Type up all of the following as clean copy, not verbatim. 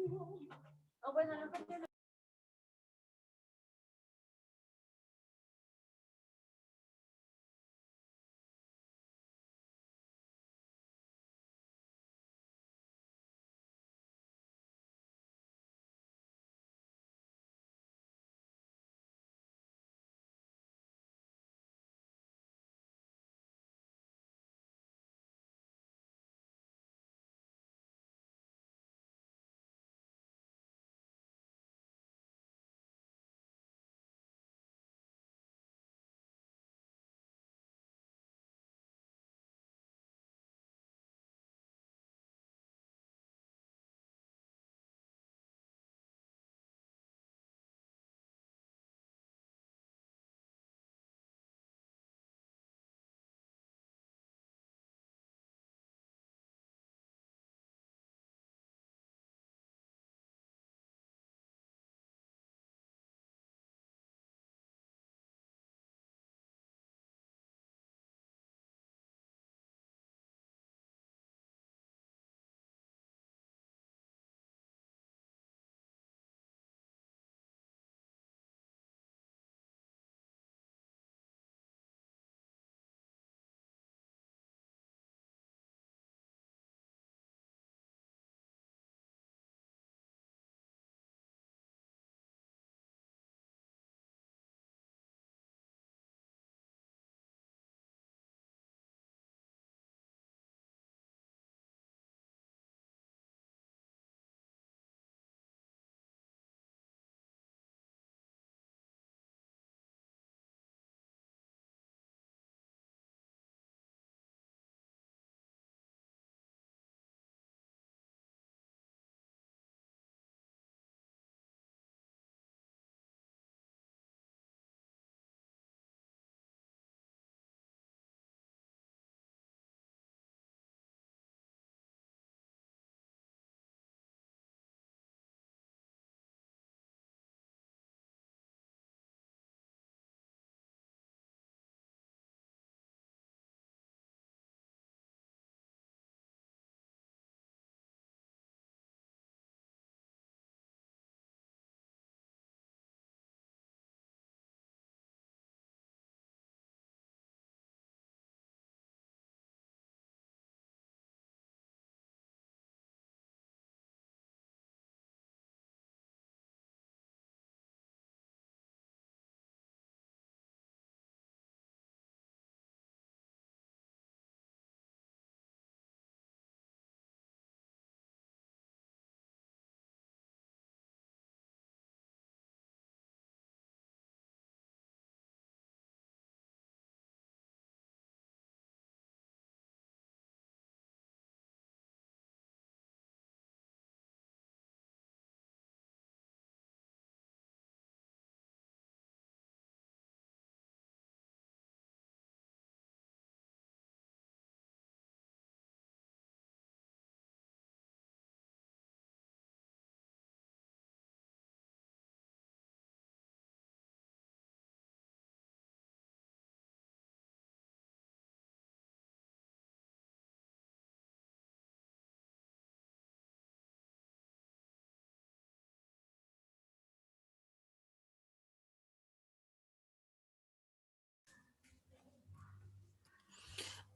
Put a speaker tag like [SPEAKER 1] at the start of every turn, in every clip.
[SPEAKER 1] O bueno, no porque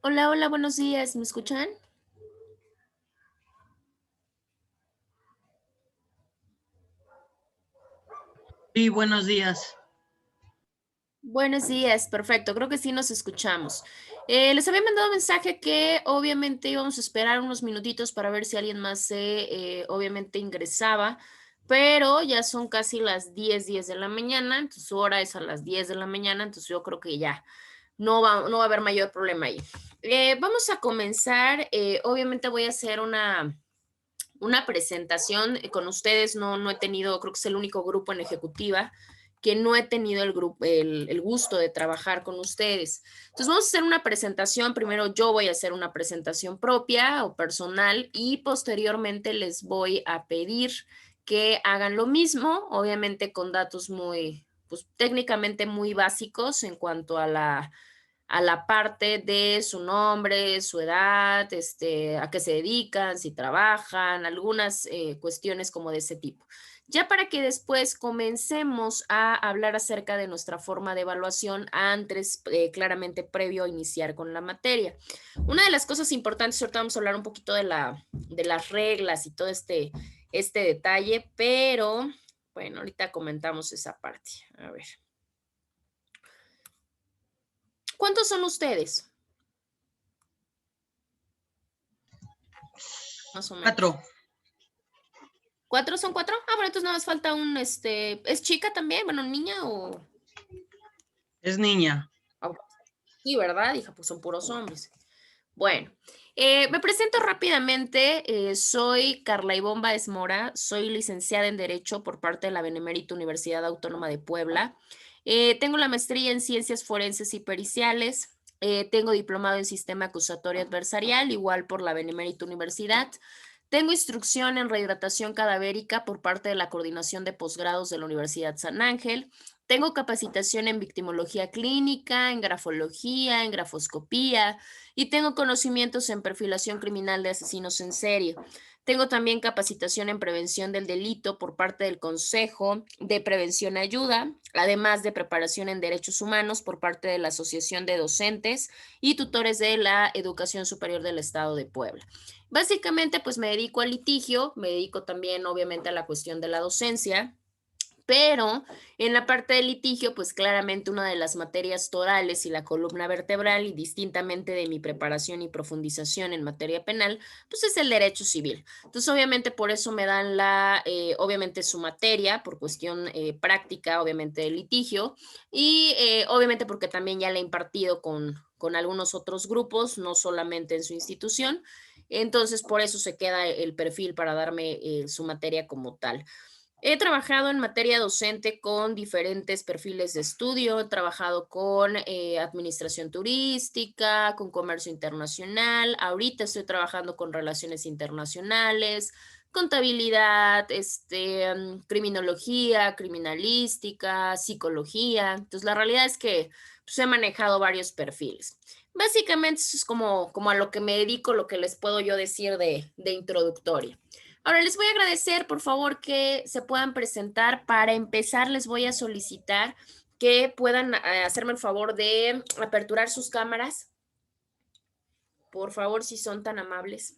[SPEAKER 2] Hola, hola, buenos días, ¿me escuchan?
[SPEAKER 3] Sí, buenos días.
[SPEAKER 2] Buenos días, perfecto, creo que sí nos escuchamos. Les había mandado mensaje que obviamente íbamos a esperar unos minutitos para ver si alguien más obviamente ingresaba, pero ya son casi las 10 de la mañana, entonces su hora es a las 10 de la mañana, entonces yo creo que ya no va a haber mayor problema ahí. Vamos a comenzar, obviamente voy a hacer una presentación con ustedes. No he tenido, creo que es el único grupo en ejecutiva que no he tenido el gusto de trabajar con ustedes. Entonces vamos a hacer una presentación. Primero yo voy a hacer una presentación propia o personal y posteriormente les voy a pedir que hagan lo mismo, obviamente con datos muy, pues técnicamente muy básicos en cuanto a a la parte de su nombre, su edad, a qué se dedican, si trabajan, algunas cuestiones como de ese tipo. Ya para que después comencemos a hablar acerca de nuestra forma de evaluación antes, claramente previo a iniciar con la materia. Una de las cosas importantes, ahorita vamos a hablar un poquito de las reglas y todo este detalle, pero bueno, ahorita comentamos esa parte. A ver. ¿Cuántos son ustedes? Más o menos.
[SPEAKER 3] 4.
[SPEAKER 2] ¿Cuatro son cuatro? Ah, bueno, entonces nada más falta ¿es chica también? Bueno, niña o...
[SPEAKER 3] Es niña.
[SPEAKER 2] Ah, sí, ¿verdad? Hija, pues son puros hombres. Bueno, me presento rápidamente. Soy Carla Ivonne Báez Mora, soy licenciada en Derecho por parte de la Benemérita Universidad Autónoma de Puebla. Tengo la maestría en Ciencias Forenses y Periciales. Tengo diplomado en Sistema Acusatorio Adversarial, igual por la Benemérita Universidad. Tengo instrucción en rehidratación cadavérica por parte de la Coordinación de Posgrados de la Universidad San Ángel. Tengo capacitación en victimología clínica, en grafología, en grafoscopía y tengo conocimientos en perfilación criminal de asesinos en serie. Tengo también capacitación en prevención del delito por parte del Consejo de Prevención y Ayuda, además de preparación en derechos humanos por parte de la Asociación de Docentes y Tutores de la Educación Superior del Estado de Puebla. Básicamente, pues me dedico al litigio, me dedico también obviamente a la cuestión de la docencia, pero en la parte del litigio, pues claramente una de las materias torales y la columna vertebral, y distintamente de mi preparación y profundización en materia penal, pues es el derecho civil. Entonces, obviamente por eso me dan obviamente su materia, por cuestión práctica, obviamente del litigio, y obviamente porque también ya la he impartido con algunos otros grupos, no solamente en su institución. Entonces, por eso se queda el perfil para darme su materia como tal. He trabajado en materia docente con diferentes perfiles de estudio, he trabajado con administración turística, con comercio internacional, ahorita estoy trabajando con relaciones internacionales, contabilidad, criminología, criminalística, psicología. Entonces, la realidad es que pues, he manejado varios perfiles. Básicamente, eso es como a lo que me dedico, lo que les puedo yo decir de introductoria. Ahora les voy a agradecer, por favor, que se puedan presentar. Para empezar, les voy a solicitar que puedan hacerme el favor de aperturar sus cámaras. Por favor, si son tan amables.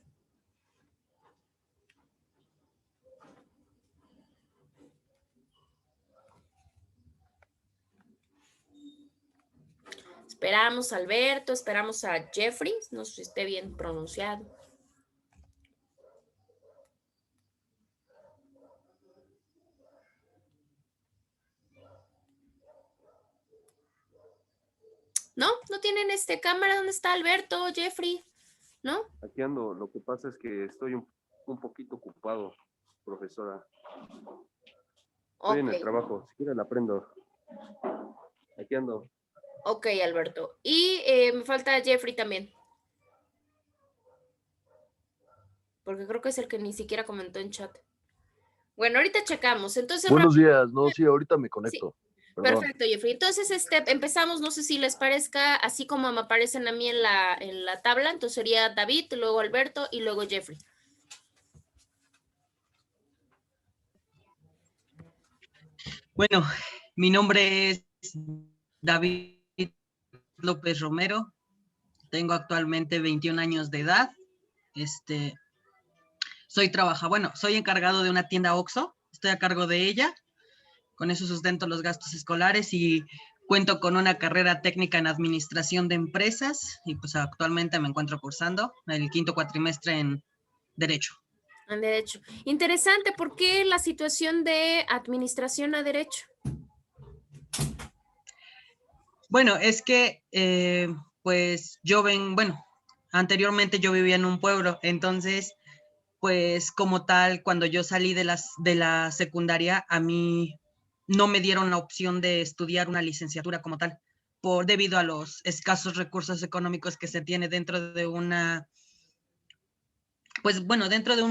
[SPEAKER 2] Esperamos a Alberto, esperamos a Jeffrey, no sé si esté bien pronunciado. ¿No? ¿No tienen cámara? ¿Dónde está Alberto, Jeffrey? ¿No?
[SPEAKER 1] Aquí ando, lo que pasa es que estoy un poquito ocupado, profesora. Estoy en el
[SPEAKER 2] Ok,
[SPEAKER 1] trabajo, si quiere la prendo. Aquí ando.
[SPEAKER 2] ok, Alberto. Y me falta Jeffrey también, porque creo que es el que ni siquiera comentó en chat. Bueno, ahorita checamos. Entonces,
[SPEAKER 4] Buenos
[SPEAKER 2] rápido.
[SPEAKER 4] días, no, sí, ahorita me
[SPEAKER 2] Sí,
[SPEAKER 4] conecto, perdón.
[SPEAKER 2] perfecto, Jeffrey. Entonces, empezamos, no sé si les parezca, así como me aparecen a mí en la tabla, entonces sería David, luego Alberto y luego Jeffrey.
[SPEAKER 3] Bueno, mi nombre es David López Romero. Tengo actualmente 21 años de edad. Soy encargado de una tienda OXXO. Estoy a cargo de ella. Con eso sustento los gastos escolares y cuento con una carrera técnica en administración de empresas y pues actualmente me encuentro cursando el 5º cuatrimestre en Derecho.
[SPEAKER 2] En derecho. Interesante, ¿por qué la situación de administración a derecho?
[SPEAKER 3] Bueno, es que pues anteriormente yo vivía en un pueblo, entonces pues como tal, cuando yo salí de la secundaria, a mí no me dieron la opción de estudiar una licenciatura como tal, debido a los escasos recursos económicos que se tiene dentro de un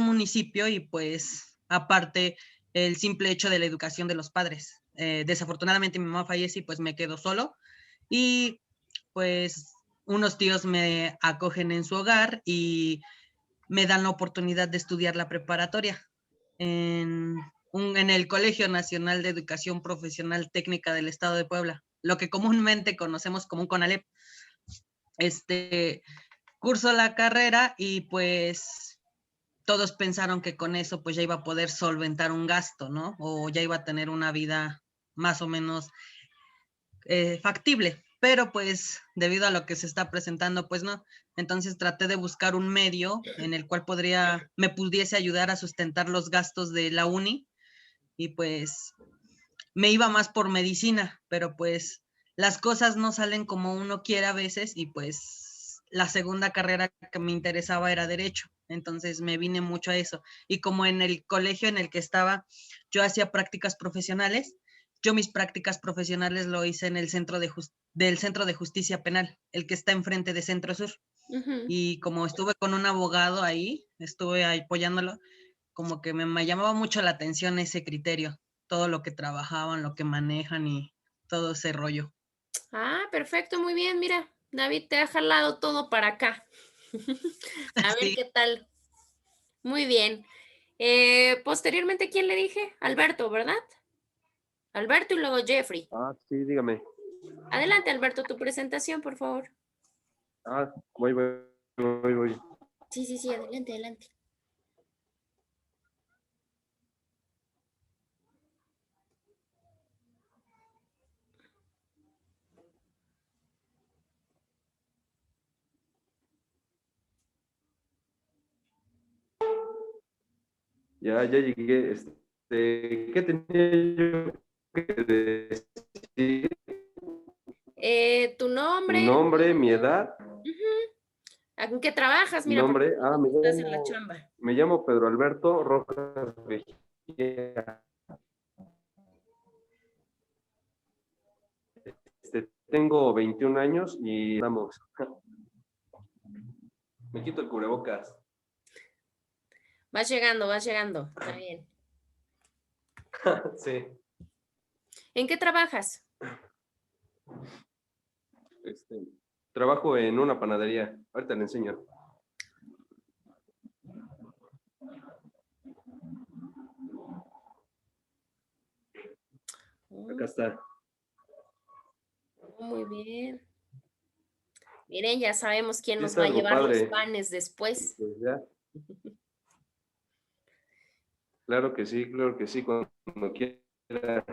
[SPEAKER 3] municipio y pues aparte el simple hecho de la educación de los padres. Desafortunadamente mi mamá fallece y pues me quedo solo y pues unos tíos me acogen en su hogar y me dan la oportunidad de estudiar la preparatoria en el Colegio Nacional de Educación Profesional Técnica del Estado de Puebla, lo que comúnmente conocemos como un CONALEP. Curso la carrera y pues todos pensaron que con eso pues ya iba a poder solventar un gasto, ¿no? O ya iba a tener una vida más o menos factible, pero pues debido a lo que se está presentando, pues no. Entonces traté de buscar un medio en el cual me pudiese ayudar a sustentar los gastos de la uni y pues me iba más por medicina, pero pues las cosas no salen como uno quiere a veces y pues la segunda carrera que me interesaba era derecho, entonces me vine mucho a eso. Y como en el colegio en el que estaba, yo hacía prácticas profesionales, yo mis prácticas profesionales lo hice en el del Centro de Justicia Penal, el que está enfrente de Centro Sur. Y como estuve con un abogado ahí, estuve apoyándolo, como que me llamaba mucho la atención ese criterio, todo lo que trabajaban, lo que manejan y todo ese rollo.
[SPEAKER 2] Ah, perfecto, muy bien. Mira, David te ha jalado todo para acá. A ver
[SPEAKER 3] Sí,
[SPEAKER 2] qué tal. Muy bien. Posteriormente, ¿quién le dije? Alberto, ¿verdad? Alberto y luego Jeffrey.
[SPEAKER 1] Ah, sí, dígame.
[SPEAKER 2] Adelante, Alberto, tu presentación, por favor.
[SPEAKER 1] Ah, voy.
[SPEAKER 2] Sí, sí, sí, adelante, adelante.
[SPEAKER 1] Ya llegué. ¿Qué tenía yo que decir?
[SPEAKER 2] Tu
[SPEAKER 1] Mi
[SPEAKER 2] nombre,
[SPEAKER 1] nombre, mi edad,
[SPEAKER 2] ¿en qué trabajas?
[SPEAKER 1] mi
[SPEAKER 2] Mira, porque
[SPEAKER 1] nombre. Ah,
[SPEAKER 2] estás en la chamba.
[SPEAKER 1] me llamo Pedro Alberto Rojas Mejía. Tengo 21 años y vamos. Me quito el cubrebocas.
[SPEAKER 2] Vas llegando, está bien.
[SPEAKER 1] Sí.
[SPEAKER 2] ¿En qué trabajas?
[SPEAKER 1] Este, trabajo en una panadería. Ahorita le enseño. Acá está.
[SPEAKER 2] Muy bien. Miren, ya sabemos quién
[SPEAKER 1] Sí,
[SPEAKER 2] nos
[SPEAKER 1] está
[SPEAKER 2] va a
[SPEAKER 1] algo
[SPEAKER 2] llevar los
[SPEAKER 1] padre.
[SPEAKER 2] panes después.
[SPEAKER 1] Pues ya. Claro que sí, cuando quiera.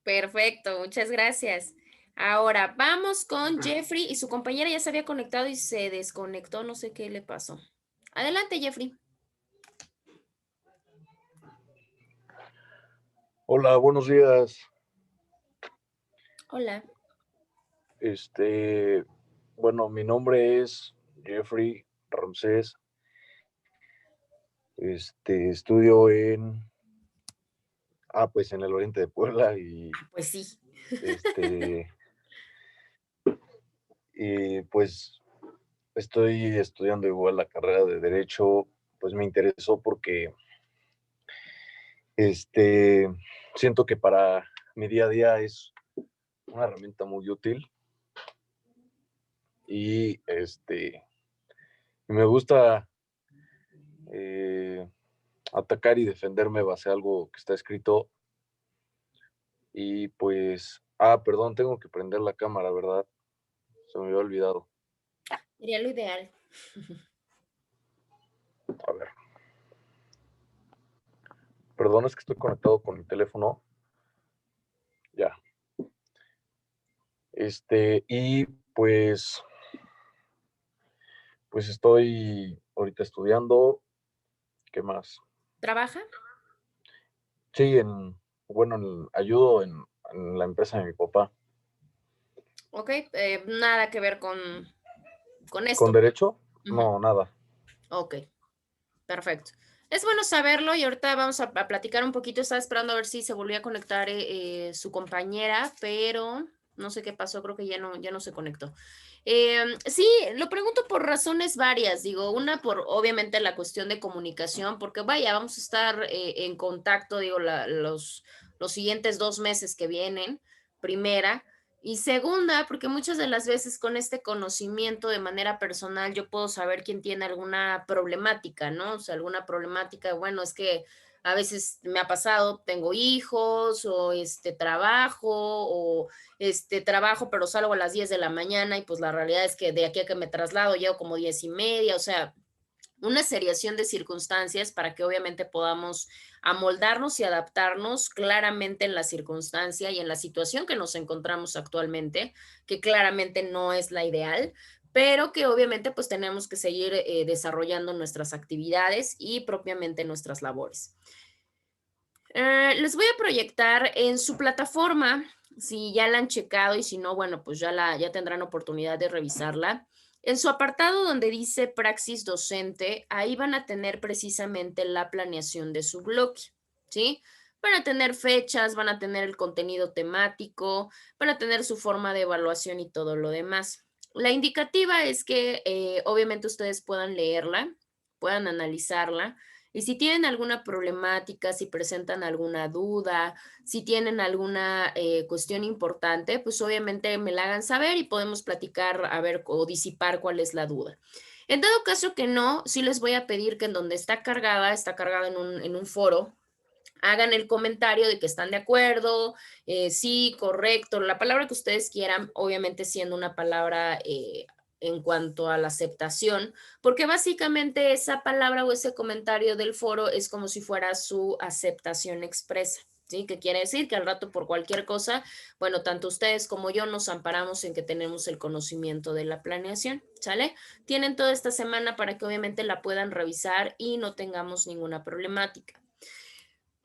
[SPEAKER 2] Perfecto, muchas gracias. Ahora vamos con Jeffrey y su compañera ya se había conectado y se desconectó, no sé qué le pasó. Adelante, Jeffrey.
[SPEAKER 4] Hola, buenos días.
[SPEAKER 2] Hola.
[SPEAKER 4] Este, bueno, mi nombre es Jeffrey Ramsés. Estudio pues en el oriente de Puebla
[SPEAKER 2] Pues sí.
[SPEAKER 4] este, y pues estoy estudiando igual la carrera de Derecho. Pues me interesó porque, este, siento que para mi día a día es una herramienta muy útil y, me gusta eh, atacar y defenderme base a algo que está escrito. Y pues, perdón, tengo que prender la cámara, ¿verdad? Se me había olvidado.
[SPEAKER 2] Sería lo ideal.
[SPEAKER 4] A ver, perdón, es que estoy conectado con mi teléfono. Ya. Y pues estoy ahorita estudiando. ¿Qué más?
[SPEAKER 2] ¿Trabaja?
[SPEAKER 4] Sí, bueno, ayudo en la empresa de mi papá.
[SPEAKER 2] Ok, nada que ver con
[SPEAKER 4] ¿Con
[SPEAKER 2] esto.
[SPEAKER 4] derecho?
[SPEAKER 2] Ujú.
[SPEAKER 4] No, nada.
[SPEAKER 2] Ok, perfecto. Es bueno saberlo y ahorita vamos a platicar un poquito. Estaba esperando a ver si se volvía a conectar su compañera, pero no sé qué pasó, creo que ya no se conectó. Sí, lo pregunto por razones varias, digo, una por obviamente la cuestión de comunicación, porque vaya, vamos a estar en contacto, digo, los siguientes 2 meses que vienen, primera. Y segunda, porque muchas de las veces con este conocimiento de manera personal yo puedo saber quién tiene alguna problemática, ¿no? O sea, alguna problemática, bueno, es que a veces me ha pasado, tengo hijos o trabajo o trabajo, pero salgo a las 10 de la mañana y pues la realidad es que de aquí a que me traslado llego como 10:30, o sea, una seriación de circunstancias para que obviamente podamos amoldarnos y adaptarnos claramente en la circunstancia y en la situación que nos encontramos actualmente, que claramente no es la ideal, pero que obviamente pues tenemos que seguir desarrollando nuestras actividades y propiamente nuestras labores. Les voy a proyectar en su plataforma, si ya la han checado y si no, bueno, pues ya tendrán oportunidad de revisarla. En su apartado donde dice praxis docente, ahí van a tener precisamente la planeación de su bloque, ¿sí? Van a tener fechas, van a tener el contenido temático, van a tener su forma de evaluación y todo lo demás. La indicativa es que obviamente ustedes puedan leerla, puedan analizarla, y si tienen alguna problemática, si presentan alguna duda, si tienen alguna cuestión importante, pues obviamente me la hagan saber y podemos platicar, a ver, o disipar cuál es la duda. En dado caso que no, sí les voy a pedir que en donde está cargada en un foro, hagan el comentario de que están de acuerdo, sí, correcto, la palabra que ustedes quieran, obviamente siendo una palabra en cuanto a la aceptación, porque básicamente esa palabra o ese comentario del foro es como si fuera su aceptación expresa. ¿Sí? Que quiere decir que al rato por cualquier cosa, bueno, tanto ustedes como yo nos amparamos en que tenemos el conocimiento de la planeación, ¿sale? Tienen toda esta semana para que obviamente la puedan revisar y no tengamos ninguna problemática.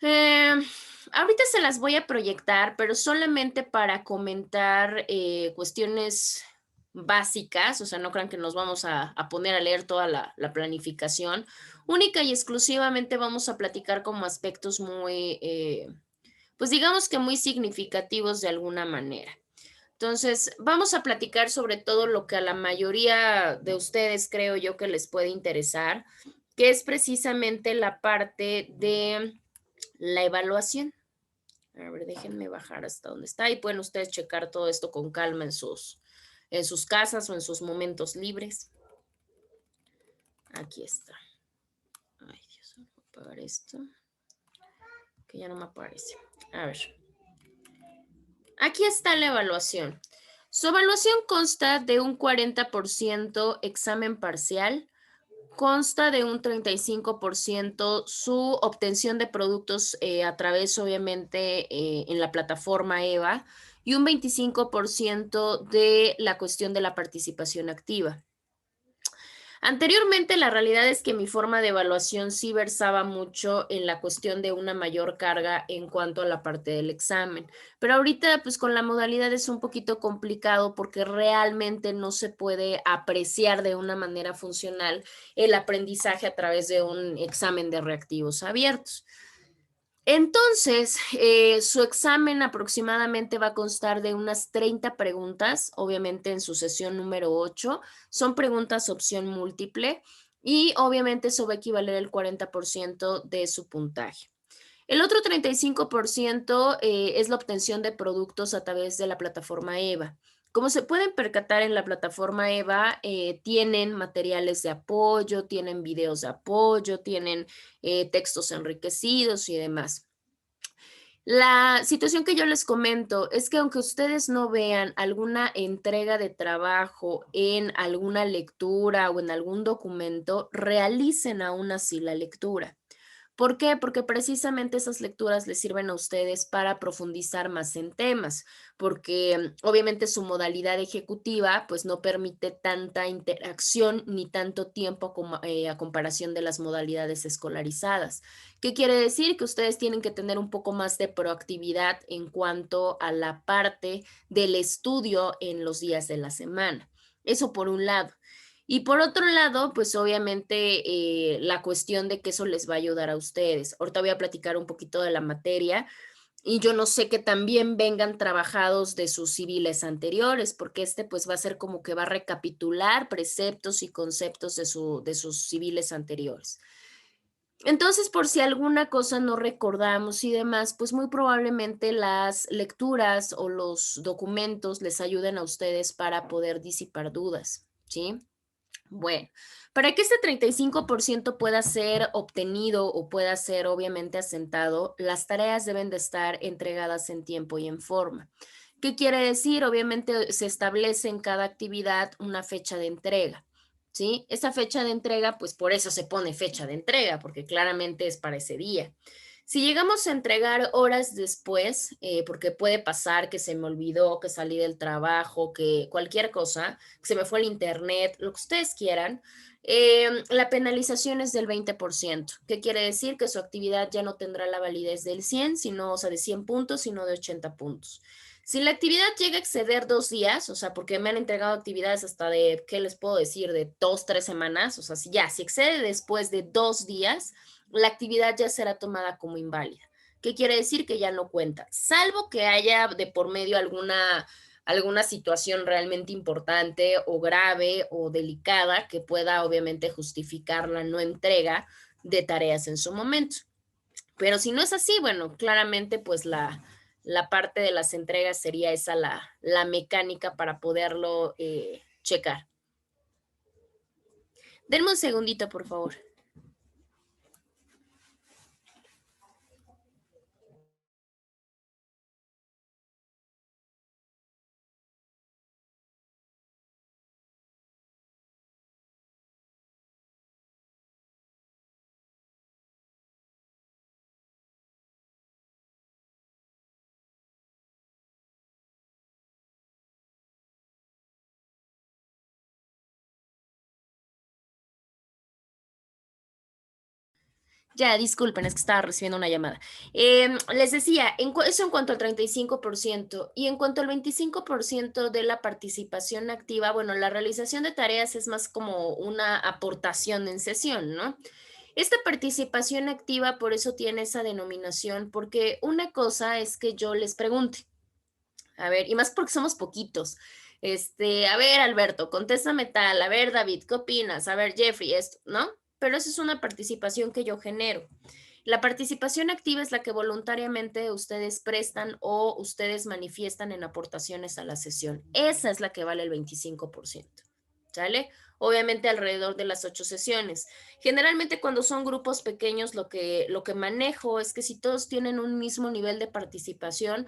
[SPEAKER 2] Ahorita se las voy a proyectar, pero solamente para comentar cuestiones básicas, o sea, no crean que nos vamos a poner a leer toda la planificación. Única y exclusivamente vamos a platicar como aspectos muy, pues digamos que muy significativos de alguna manera. Entonces, vamos a platicar sobre todo lo que a la mayoría de ustedes creo yo que les puede interesar, que es precisamente la parte de la evaluación. A ver, déjenme bajar hasta donde está y pueden ustedes checar todo esto con calma en sus casas o en sus momentos libres. Aquí está. Ay, Dios, voy a apagar esto, que ya no me aparece. A ver. Aquí está la evaluación. Su evaluación consta de un 40% examen parcial, consta de un 35% su obtención de productos a través, obviamente, en la plataforma EVA y un 25% de la cuestión de la participación activa. Anteriormente, la realidad es que mi forma de evaluación sí versaba mucho en la cuestión de una mayor carga en cuanto a la parte del examen, pero ahorita pues con la modalidad es un poquito complicado porque realmente no se puede apreciar de una manera funcional el aprendizaje a través de un examen de reactivos abiertos. Entonces, su examen aproximadamente va a constar de unas 30 preguntas, obviamente en su sesión número 8. Son preguntas opción múltiple y obviamente eso va a equivaler al 40% de su puntaje. El otro 35% es la obtención de productos a través de la plataforma EVA. Como se pueden percatar en la plataforma EVA, tienen materiales de apoyo, tienen videos de apoyo, tienen textos enriquecidos y demás. La situación que yo les comento es que aunque ustedes no vean alguna entrega de trabajo en alguna lectura o en algún documento, realicen aún así la lectura. ¿Por qué? Porque precisamente esas lecturas les sirven a ustedes para profundizar más en temas, porque obviamente su modalidad ejecutiva pues no permite tanta interacción ni tanto tiempo como, a comparación de las modalidades escolarizadas. ¿Qué quiere decir? Que ustedes tienen que tener un poco más de proactividad en cuanto a la parte del estudio en los días de la semana. Eso por un lado. Y por otro lado, pues obviamente la cuestión de que eso les va a ayudar a ustedes. Ahorita voy a platicar un poquito de la materia y yo no sé que también vengan trabajados de sus civiles anteriores, porque pues va a ser como que va a recapitular preceptos y conceptos de sus civiles anteriores. Entonces, por si alguna cosa no recordamos y demás, pues muy probablemente las lecturas o los documentos les ayuden a ustedes para poder disipar dudas, ¿sí? Bueno, para que este 35% pueda ser obtenido o pueda ser obviamente asentado, las tareas deben de estar entregadas en tiempo y en forma. ¿Qué quiere decir? Obviamente se establece en cada actividad una fecha de entrega, ¿sí? Esa fecha de entrega, pues por eso se pone fecha de entrega, porque claramente es para ese día. Si llegamos a entregar horas después, porque puede pasar que se me olvidó, que salí del trabajo, que cualquier cosa, que se me fue el internet, lo que ustedes quieran, la penalización es del 20%. ¿Qué quiere decir? Que su actividad ya no tendrá la validez del 100, sino, o sea, de 100 puntos, sino de 80 puntos. Si la actividad llega a exceder 2 días, o sea, porque me han entregado actividades hasta de, ¿qué les puedo decir? De 2, 3 semanas, o sea, si excede después de 2 días, la actividad ya será tomada como inválida. ¿Qué quiere decir? Que ya no cuenta, salvo que haya de por medio alguna situación realmente importante o grave o delicada que pueda obviamente justificar la no entrega de tareas en su momento. Pero si no es así, bueno, claramente pues la parte de las entregas sería esa la mecánica para poderlo checar. Denme un segundito, por favor. Ya, disculpen, es que estaba recibiendo una llamada. Les decía, eso en cuanto al 35%. Y en cuanto al 25% de la participación activa, bueno, la realización de tareas es más como una aportación en sesión, ¿no? Esta participación activa por eso tiene esa denominación, porque una cosa es que yo les pregunte, a ver, y más porque somos poquitos. A ver, Alberto, contéstame tal, a ver, David, ¿qué opinas? A ver, Jeffrey, esto, ¿no? Pero eso es una participación que yo genero. La participación activa es la que voluntariamente ustedes prestan o ustedes manifiestan en aportaciones a la sesión. Esa es la que vale el 25%. ¿Sale? Obviamente alrededor de las 8 sesiones. Generalmente cuando son grupos pequeños lo que manejo es que si todos tienen un mismo nivel de participación,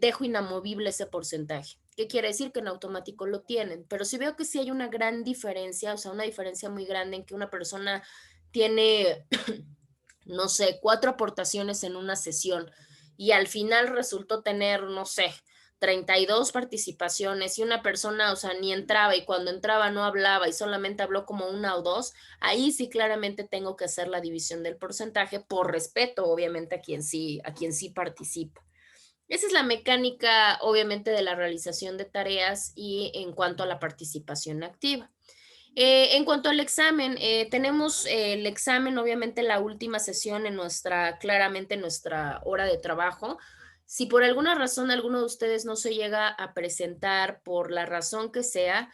[SPEAKER 2] dejo inamovible ese porcentaje. ¿Qué quiere decir? Que en automático lo tienen. Pero si veo que sí hay una gran diferencia, o sea, una diferencia muy grande en que una persona tiene, no sé, 4 aportaciones en una sesión y al final resultó tener, no sé, 32 participaciones y una persona, o sea, ni entraba y cuando entraba no hablaba y solamente habló como una o dos, ahí sí claramente tengo que hacer la división del porcentaje por respeto, obviamente, a quien sí participa. Esa es la mecánica, obviamente, de la realización de tareas y en cuanto a la participación activa. En cuanto al examen, tenemos el examen, obviamente, la última sesión claramente en nuestra hora de trabajo. Si por alguna razón alguno de ustedes no se llega a presentar por la razón que sea,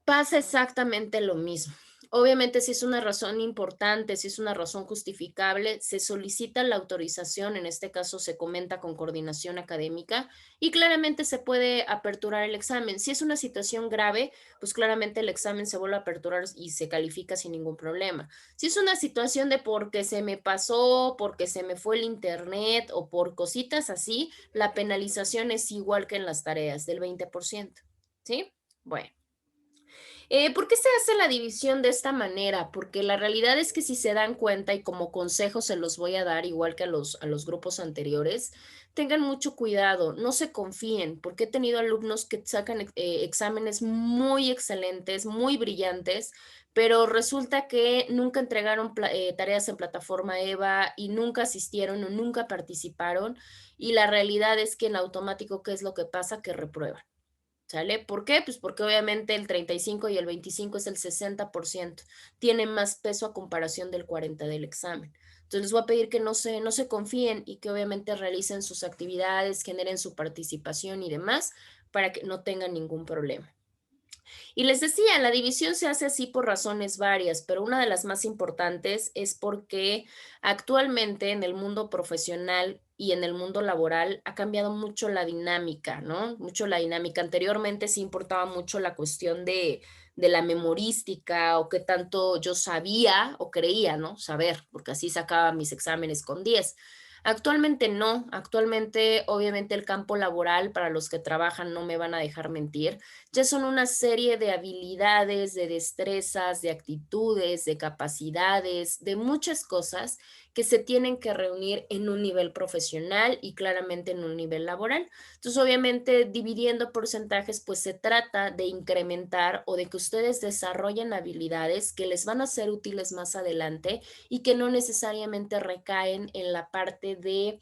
[SPEAKER 2] pasa exactamente lo mismo. Obviamente, si es una razón importante, si es una razón justificable, se solicita la autorización, en este caso se comenta con coordinación académica y claramente se puede aperturar el examen. Si es una situación grave, pues claramente el examen se vuelve a aperturar y se califica sin ningún problema. Si es una situación de porque se me pasó, porque se me fue el internet o por cositas así, la penalización es igual que en las tareas, del 20%. ¿Sí? Bueno. ¿Por qué se hace la división de esta manera? Porque la realidad es que si se dan cuenta, y como consejo se los voy a dar, igual que a los grupos anteriores, tengan mucho cuidado, no se confíen, porque he tenido alumnos que sacan exámenes muy excelentes, muy brillantes, pero resulta que nunca entregaron tareas en plataforma EVA y nunca asistieron o nunca participaron, y la realidad es que en automático, ¿qué es lo que pasa? Que reprueban. ¿Sale? ¿Por qué? Pues porque obviamente el 35 y el 25 es el 60%. Tiene más peso a comparación del 40 del examen. Entonces les voy a pedir que no se confíen y que obviamente realicen sus actividades, generen su participación y demás para que no tengan ningún problema. Y les decía, la división se hace así por razones varias, pero una de las más importantes es porque actualmente en el mundo profesional y en el mundo laboral ha cambiado mucho la dinámica, ¿no? Mucho la dinámica. Anteriormente sí importaba mucho la cuestión de la memorística o qué tanto yo sabía o creía, ¿no? Saber, porque así sacaba mis exámenes con 10. Actualmente no, actualmente obviamente el campo laboral para los que trabajan no me van a dejar mentir, ya son una serie de habilidades, de destrezas, de actitudes, de capacidades, de muchas cosas que se tienen que reunir en un nivel profesional y claramente en un nivel laboral. Entonces, obviamente, dividiendo porcentajes, pues se trata de incrementar o de que ustedes desarrollen habilidades que les van a ser útiles más adelante y que no necesariamente recaen en la parte de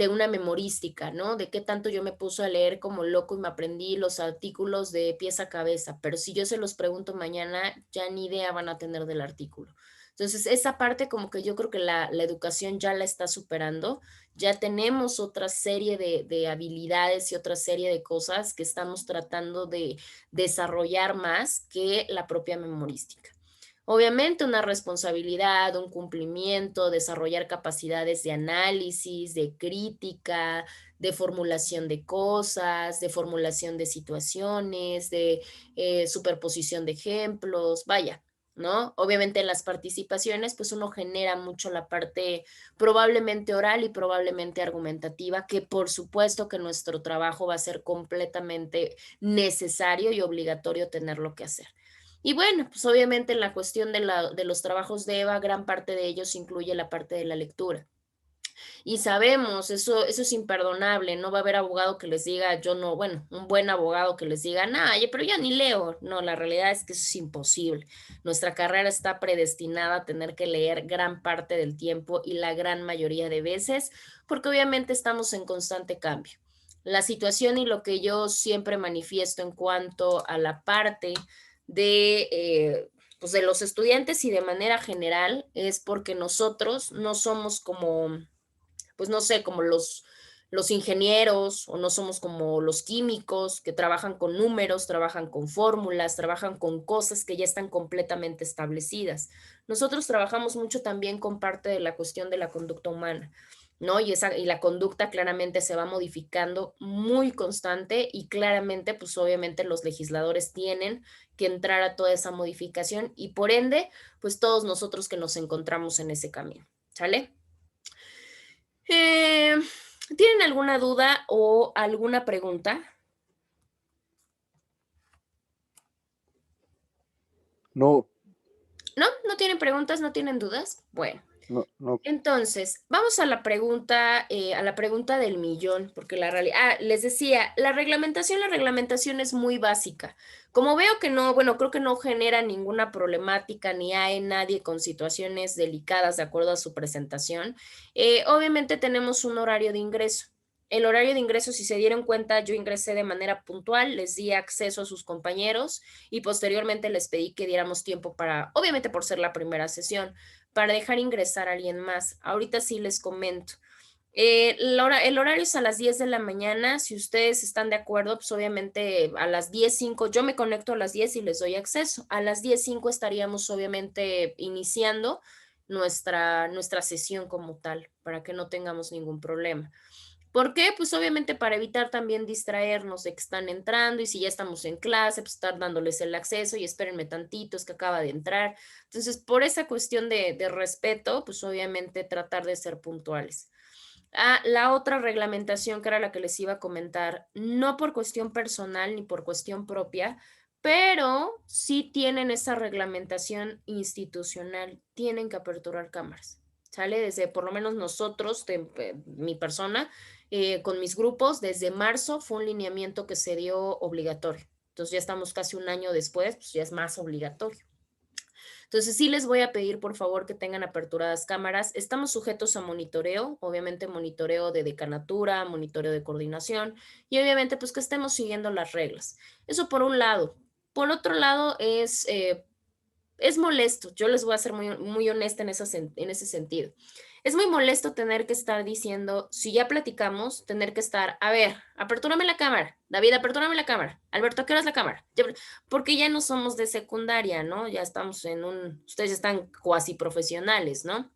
[SPEAKER 2] una memorística, ¿no? De qué tanto yo me puse a leer como loco y me aprendí los artículos de pies a cabeza, pero si yo se los pregunto mañana, ya ni idea van a tener del artículo. Entonces, esa parte como que yo creo que la educación ya la está superando, ya tenemos otra serie de habilidades y otra serie de cosas que estamos tratando de desarrollar más que la propia memorística. Obviamente una responsabilidad, un cumplimiento, desarrollar capacidades de análisis, de crítica, de formulación de cosas, de formulación de situaciones, de superposición de ejemplos, vaya, ¿no? Obviamente en las participaciones, pues uno genera mucho la parte probablemente oral y probablemente argumentativa, que por supuesto que nuestro trabajo va a ser completamente necesario y obligatorio tenerlo que hacer. Y bueno, pues obviamente en la cuestión de los trabajos de Eva, gran parte de ellos incluye la parte de la lectura. Y sabemos, eso es imperdonable, no va a haber abogado que les diga, yo no, bueno, un buen abogado que les diga, nah, pero ya ni leo. No, la realidad es que eso es imposible. Nuestra carrera está predestinada a tener que leer gran parte del tiempo y la gran mayoría de veces, porque obviamente estamos en constante cambio. La situación y lo que yo siempre manifiesto en cuanto a la parte pues de los estudiantes y de manera general es porque nosotros no somos como pues no sé, como los ingenieros o no somos como los químicos que trabajan con números, trabajan con fórmulas, trabajan con cosas que ya están completamente establecidas. Nosotros trabajamos mucho también con parte de la cuestión de la conducta humana, ¿no? Y la conducta claramente se va modificando muy constante y claramente, pues obviamente los legisladores tienen que entrar a toda esa modificación y por ende, pues todos nosotros que nos encontramos en ese camino, ¿sale? Eh, ¿Tienen alguna duda o alguna pregunta?
[SPEAKER 1] No,
[SPEAKER 2] ¿No? ¿No tienen preguntas? ¿No tienen dudas? Bueno,
[SPEAKER 1] no, no.
[SPEAKER 2] entonces, vamos a la pregunta del millón, porque la realidad, les decía, la reglamentación es muy básica. Como veo que no, bueno, creo que no genera ninguna problemática ni hay nadie con situaciones delicadas de acuerdo a su presentación, obviamente tenemos un horario de ingreso. El horario de ingreso, si se dieron cuenta, yo ingresé de manera puntual, les di acceso a sus compañeros y posteriormente les pedí que diéramos tiempo para, obviamente por ser la primera sesión, para dejar ingresar a alguien más. Ahorita sí les comento. El horario es a las 10 de la mañana. Si ustedes están de acuerdo, pues obviamente a las 10:05, yo me conecto a las 10 y les doy acceso. A las 10:05 estaríamos obviamente iniciando nuestra sesión como tal, para que no tengamos ningún problema. ¿Por qué? Pues obviamente para evitar también distraernos de que están entrando y si ya estamos en clase, pues estar dándoles el acceso y espérenme tantitos que acaba de entrar. Entonces, por esa cuestión de respeto, pues obviamente tratar de ser puntuales. La otra reglamentación que era la que les iba a comentar, no por cuestión personal ni por cuestión propia, pero sí tienen esa reglamentación institucional, tienen que aperturar cámaras. ¿Sale? Desde por lo menos nosotros, mi persona, con mis grupos, desde marzo fue un lineamiento que se dio obligatorio. Entonces ya estamos casi un año después, pues ya es más obligatorio. Entonces sí les voy a pedir por favor que tengan aperturadas cámaras. Estamos sujetos a monitoreo, obviamente monitoreo de decanatura, monitoreo de coordinación y obviamente pues que estemos siguiendo las reglas. Eso por un lado. Por otro lado es molesto, yo les voy a ser muy honesta en ese sentido. Es muy molesto tener que estar diciendo, si ya platicamos, tener que estar, a ver, apertúrame la cámara, David, apertúrame la cámara, Alberto, ¿a qué hora es la cámara? Porque ya no somos de secundaria, ¿no? Ya estamos ustedes están cuasi profesionales, ¿no?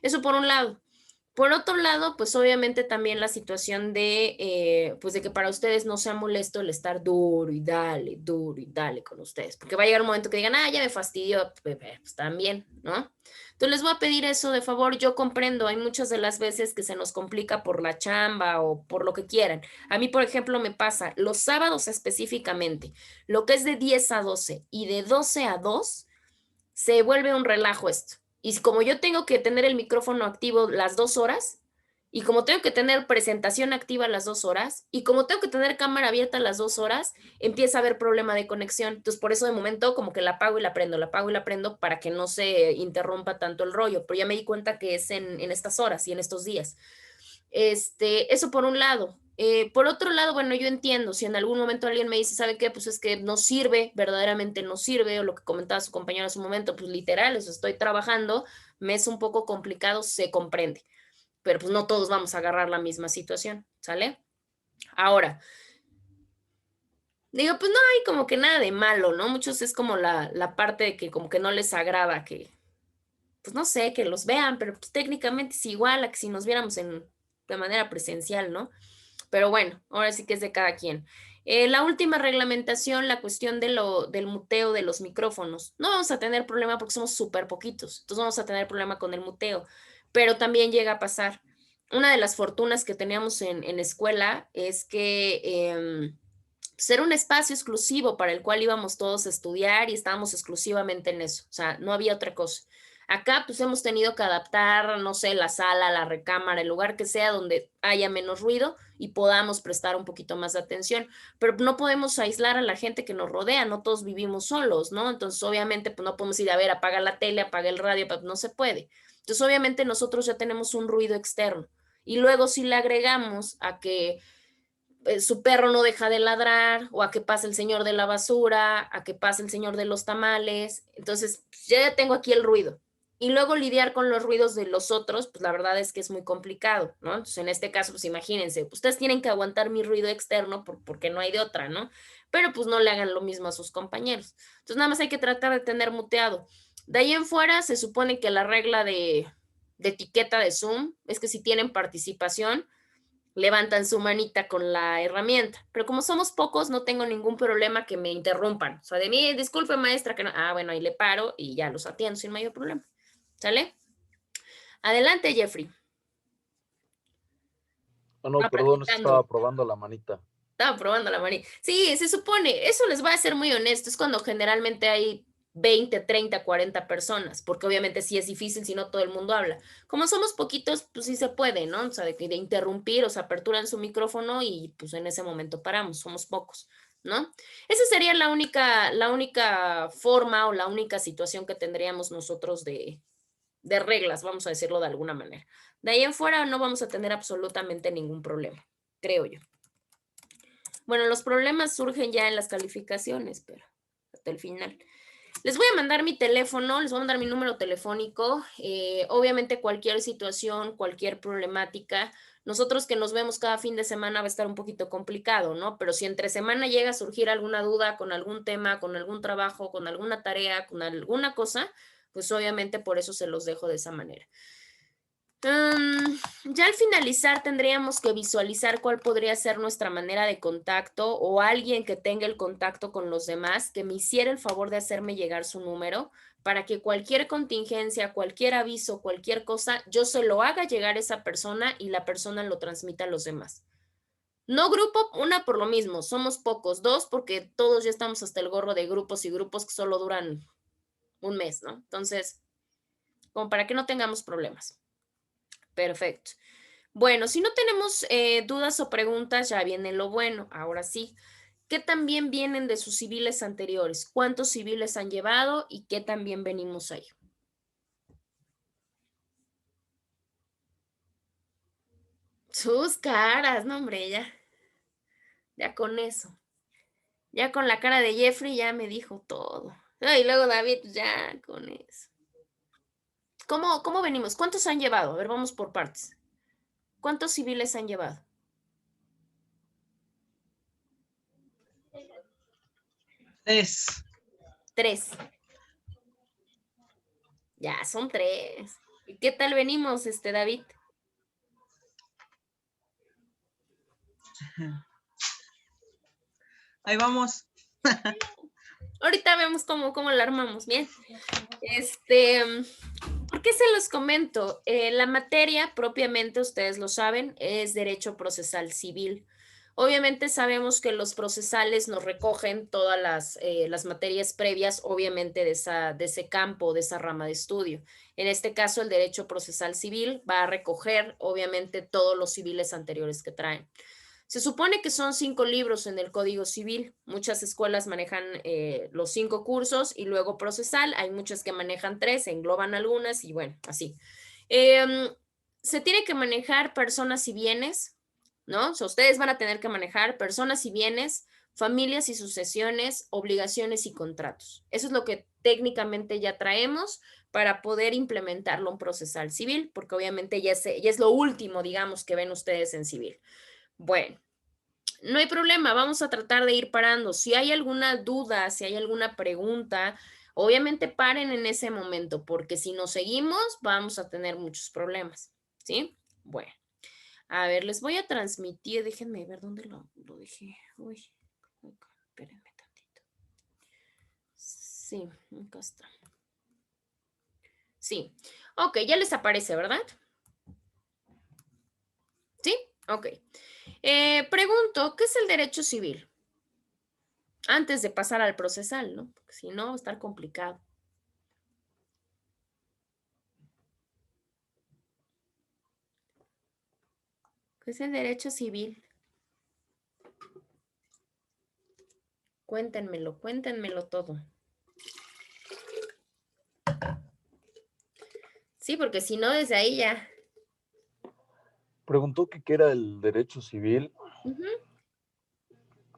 [SPEAKER 2] Eso por un lado. Por otro lado, pues obviamente también la situación pues de que para ustedes no sea molesto el estar duro y dale con ustedes, porque va a llegar un momento que digan, ya me fastidió, pues también, ¿no? Entonces les voy a pedir eso de favor, yo comprendo, hay muchas de las veces que se nos complica por la chamba o por lo que quieran. A mí, por ejemplo, me pasa los sábados específicamente, lo que es de 10 a 12 y de 12 a 2 se vuelve un relajo esto. Y como yo tengo que tener el micrófono activo las 2 horas, y como tengo que tener presentación activa las 2 horas, y como tengo que tener cámara abierta las 2 horas, empieza a haber problema de conexión. Entonces, por eso de momento como que la apago y la prendo, la apago y la prendo para que no se interrumpa tanto el rollo. Pero ya me di cuenta que es en estas horas y en estos días. Eso por un lado. Por otro lado, bueno, yo entiendo, si en algún momento alguien me dice, ¿sabe qué? Pues es que no sirve, verdaderamente no sirve, o lo que comentaba su compañero hace un momento, pues literal, eso estoy trabajando, me es un poco complicado, se comprende, pero pues no todos vamos a agarrar la misma situación, ¿sale? Ahora, digo, pues no hay como que nada de malo, ¿no? Muchos es como la parte de que como que no les agrada que, pues no sé, que los vean, pero pues técnicamente es igual a que si nos viéramos de manera presencial, ¿no? Pero bueno, ahora sí que es de cada quien. La última reglamentación, la cuestión del muteo de los micrófonos. No vamos a tener problema porque somos súper poquitos, entonces vamos a tener problema con el muteo, pero también llega a pasar. Una de las fortunas que teníamos en escuela es que ser un espacio exclusivo para el cual íbamos todos a estudiar y estábamos exclusivamente en eso, o sea, no había otra cosa. Acá pues hemos tenido que adaptar, no sé, la sala, la recámara, el lugar que sea donde haya menos ruido y podamos prestar un poquito más de atención, pero no podemos aislar a la gente que nos rodea, no todos vivimos solos, ¿no? Entonces obviamente pues no podemos ir a ver, apaga la tele, apaga el radio, no se puede. Entonces obviamente nosotros ya tenemos un ruido externo y luego si le agregamos a que su perro no deja de ladrar, o a que pase el señor de la basura, a que pase el señor de los tamales. Entonces, ya tengo aquí el ruido. Y luego lidiar con los ruidos de los otros, pues la verdad es que es muy complicado, ¿no? Entonces, en este caso, pues imagínense, ustedes tienen que aguantar mi ruido externo porque no hay de otra, ¿no? Pero pues no le hagan lo mismo a sus compañeros. Entonces, nada más hay que tratar de tener muteado. De ahí en fuera, se supone que la regla de etiqueta de Zoom es que si tienen participación, levantan su manita con la herramienta. Pero como somos pocos, no tengo ningún problema que me interrumpan. O sea, de mí, disculpe maestra, que no. Bueno, ahí le paro y ya los atiendo sin mayor problema. ¿Sale? Adelante, Jeffrey.
[SPEAKER 4] No, perdón, es que estaba probando la manita.
[SPEAKER 2] Estaba probando la manita. Sí, se supone, eso les voy a ser muy honesto, es cuando generalmente hay 20, 30, 40 personas, porque obviamente sí es difícil si no todo el mundo habla. Como somos poquitos, pues sí se puede, ¿no? O sea, de interrumpir, o sea, aperturan su micrófono y pues en ese momento paramos, somos pocos, ¿no? Esa sería la única forma o la única situación que tendríamos nosotros de reglas, vamos a decirlo de alguna manera. De ahí en fuera no vamos a tener absolutamente ningún problema, creo yo. Bueno, los problemas surgen ya en las calificaciones, pero hasta el final. Les voy a mandar mi teléfono, les voy a mandar mi número telefónico. Obviamente cualquier situación, cualquier problemática, nosotros que nos vemos cada fin de semana va a estar un poquito complicado, ¿no? Pero si entre semana llega a surgir alguna duda con algún tema, con algún trabajo, con alguna tarea, con alguna cosa, pues obviamente por eso se los dejo de esa manera. Ya al finalizar tendríamos que visualizar cuál podría ser nuestra manera de contacto o alguien que tenga el contacto con los demás que me hiciera el favor de hacerme llegar su número para que cualquier contingencia, cualquier aviso, cualquier cosa, yo se lo haga llegar a esa persona y la persona lo transmita a los demás. No grupo, una por lo mismo, somos pocos, dos porque todos ya estamos hasta el gorro de grupos y grupos que solo duran un mes, ¿no? Entonces, como para que no tengamos problemas. Perfecto. Bueno, si no tenemos dudas o preguntas, ya viene lo bueno. Ahora sí, ¿qué también vienen de sus civiles anteriores? ¿Cuántos civiles han llevado y qué también venimos ahí? Sus caras, no hombre, ya con eso. Ya con la cara de Jeffrey ya me dijo todo. Y luego David, ya con eso. ¿Cómo venimos? ¿Cuántos han llevado? A ver, vamos por partes. ¿Cuántos civiles han llevado?
[SPEAKER 3] 3.
[SPEAKER 2] 3. Ya, son 3. ¿Y qué tal venimos, David?
[SPEAKER 3] Ahí vamos.
[SPEAKER 2] Ahorita vemos cómo la armamos. Bien. ¿Por qué se los comento? La materia propiamente, ustedes lo saben, es derecho procesal civil. Obviamente sabemos que los procesales nos recogen todas las materias previas, obviamente de ese campo, de esa rama de estudio. En este caso, el derecho procesal civil va a recoger, obviamente, todos los civiles anteriores que traen. Se supone que son 5 libros en el Código Civil. Muchas escuelas manejan los 5 cursos y luego procesal. Hay muchas que manejan 3, engloban algunas y bueno, así. Se tiene que manejar personas y bienes, ¿no? O sea, ustedes van a tener que manejar personas y bienes, familias y sucesiones, obligaciones y contratos. Eso es lo que técnicamente ya traemos para poder implementarlo en procesal civil, porque obviamente ya es lo último, digamos, que ven ustedes en civil. Bueno, no hay problema, vamos a tratar de ir parando. Si hay alguna duda, si hay alguna pregunta, obviamente paren en ese momento, porque si nos seguimos vamos a tener muchos problemas, ¿sí? Bueno, a ver, les voy a transmitir, déjenme ver dónde lo dejé. Uy, espérenme tantito. Sí, acá está. Sí, ok, ya les aparece, ¿verdad? ¿Sí? Ok. Pregunto, ¿qué es el derecho civil? Antes de pasar al procesal, ¿no? Porque si no, va a estar complicado. ¿Qué es el derecho civil? Cuéntenmelo todo. Sí, porque si no, desde ahí ya.
[SPEAKER 4] Preguntó que qué era el derecho civil.
[SPEAKER 2] Ujú.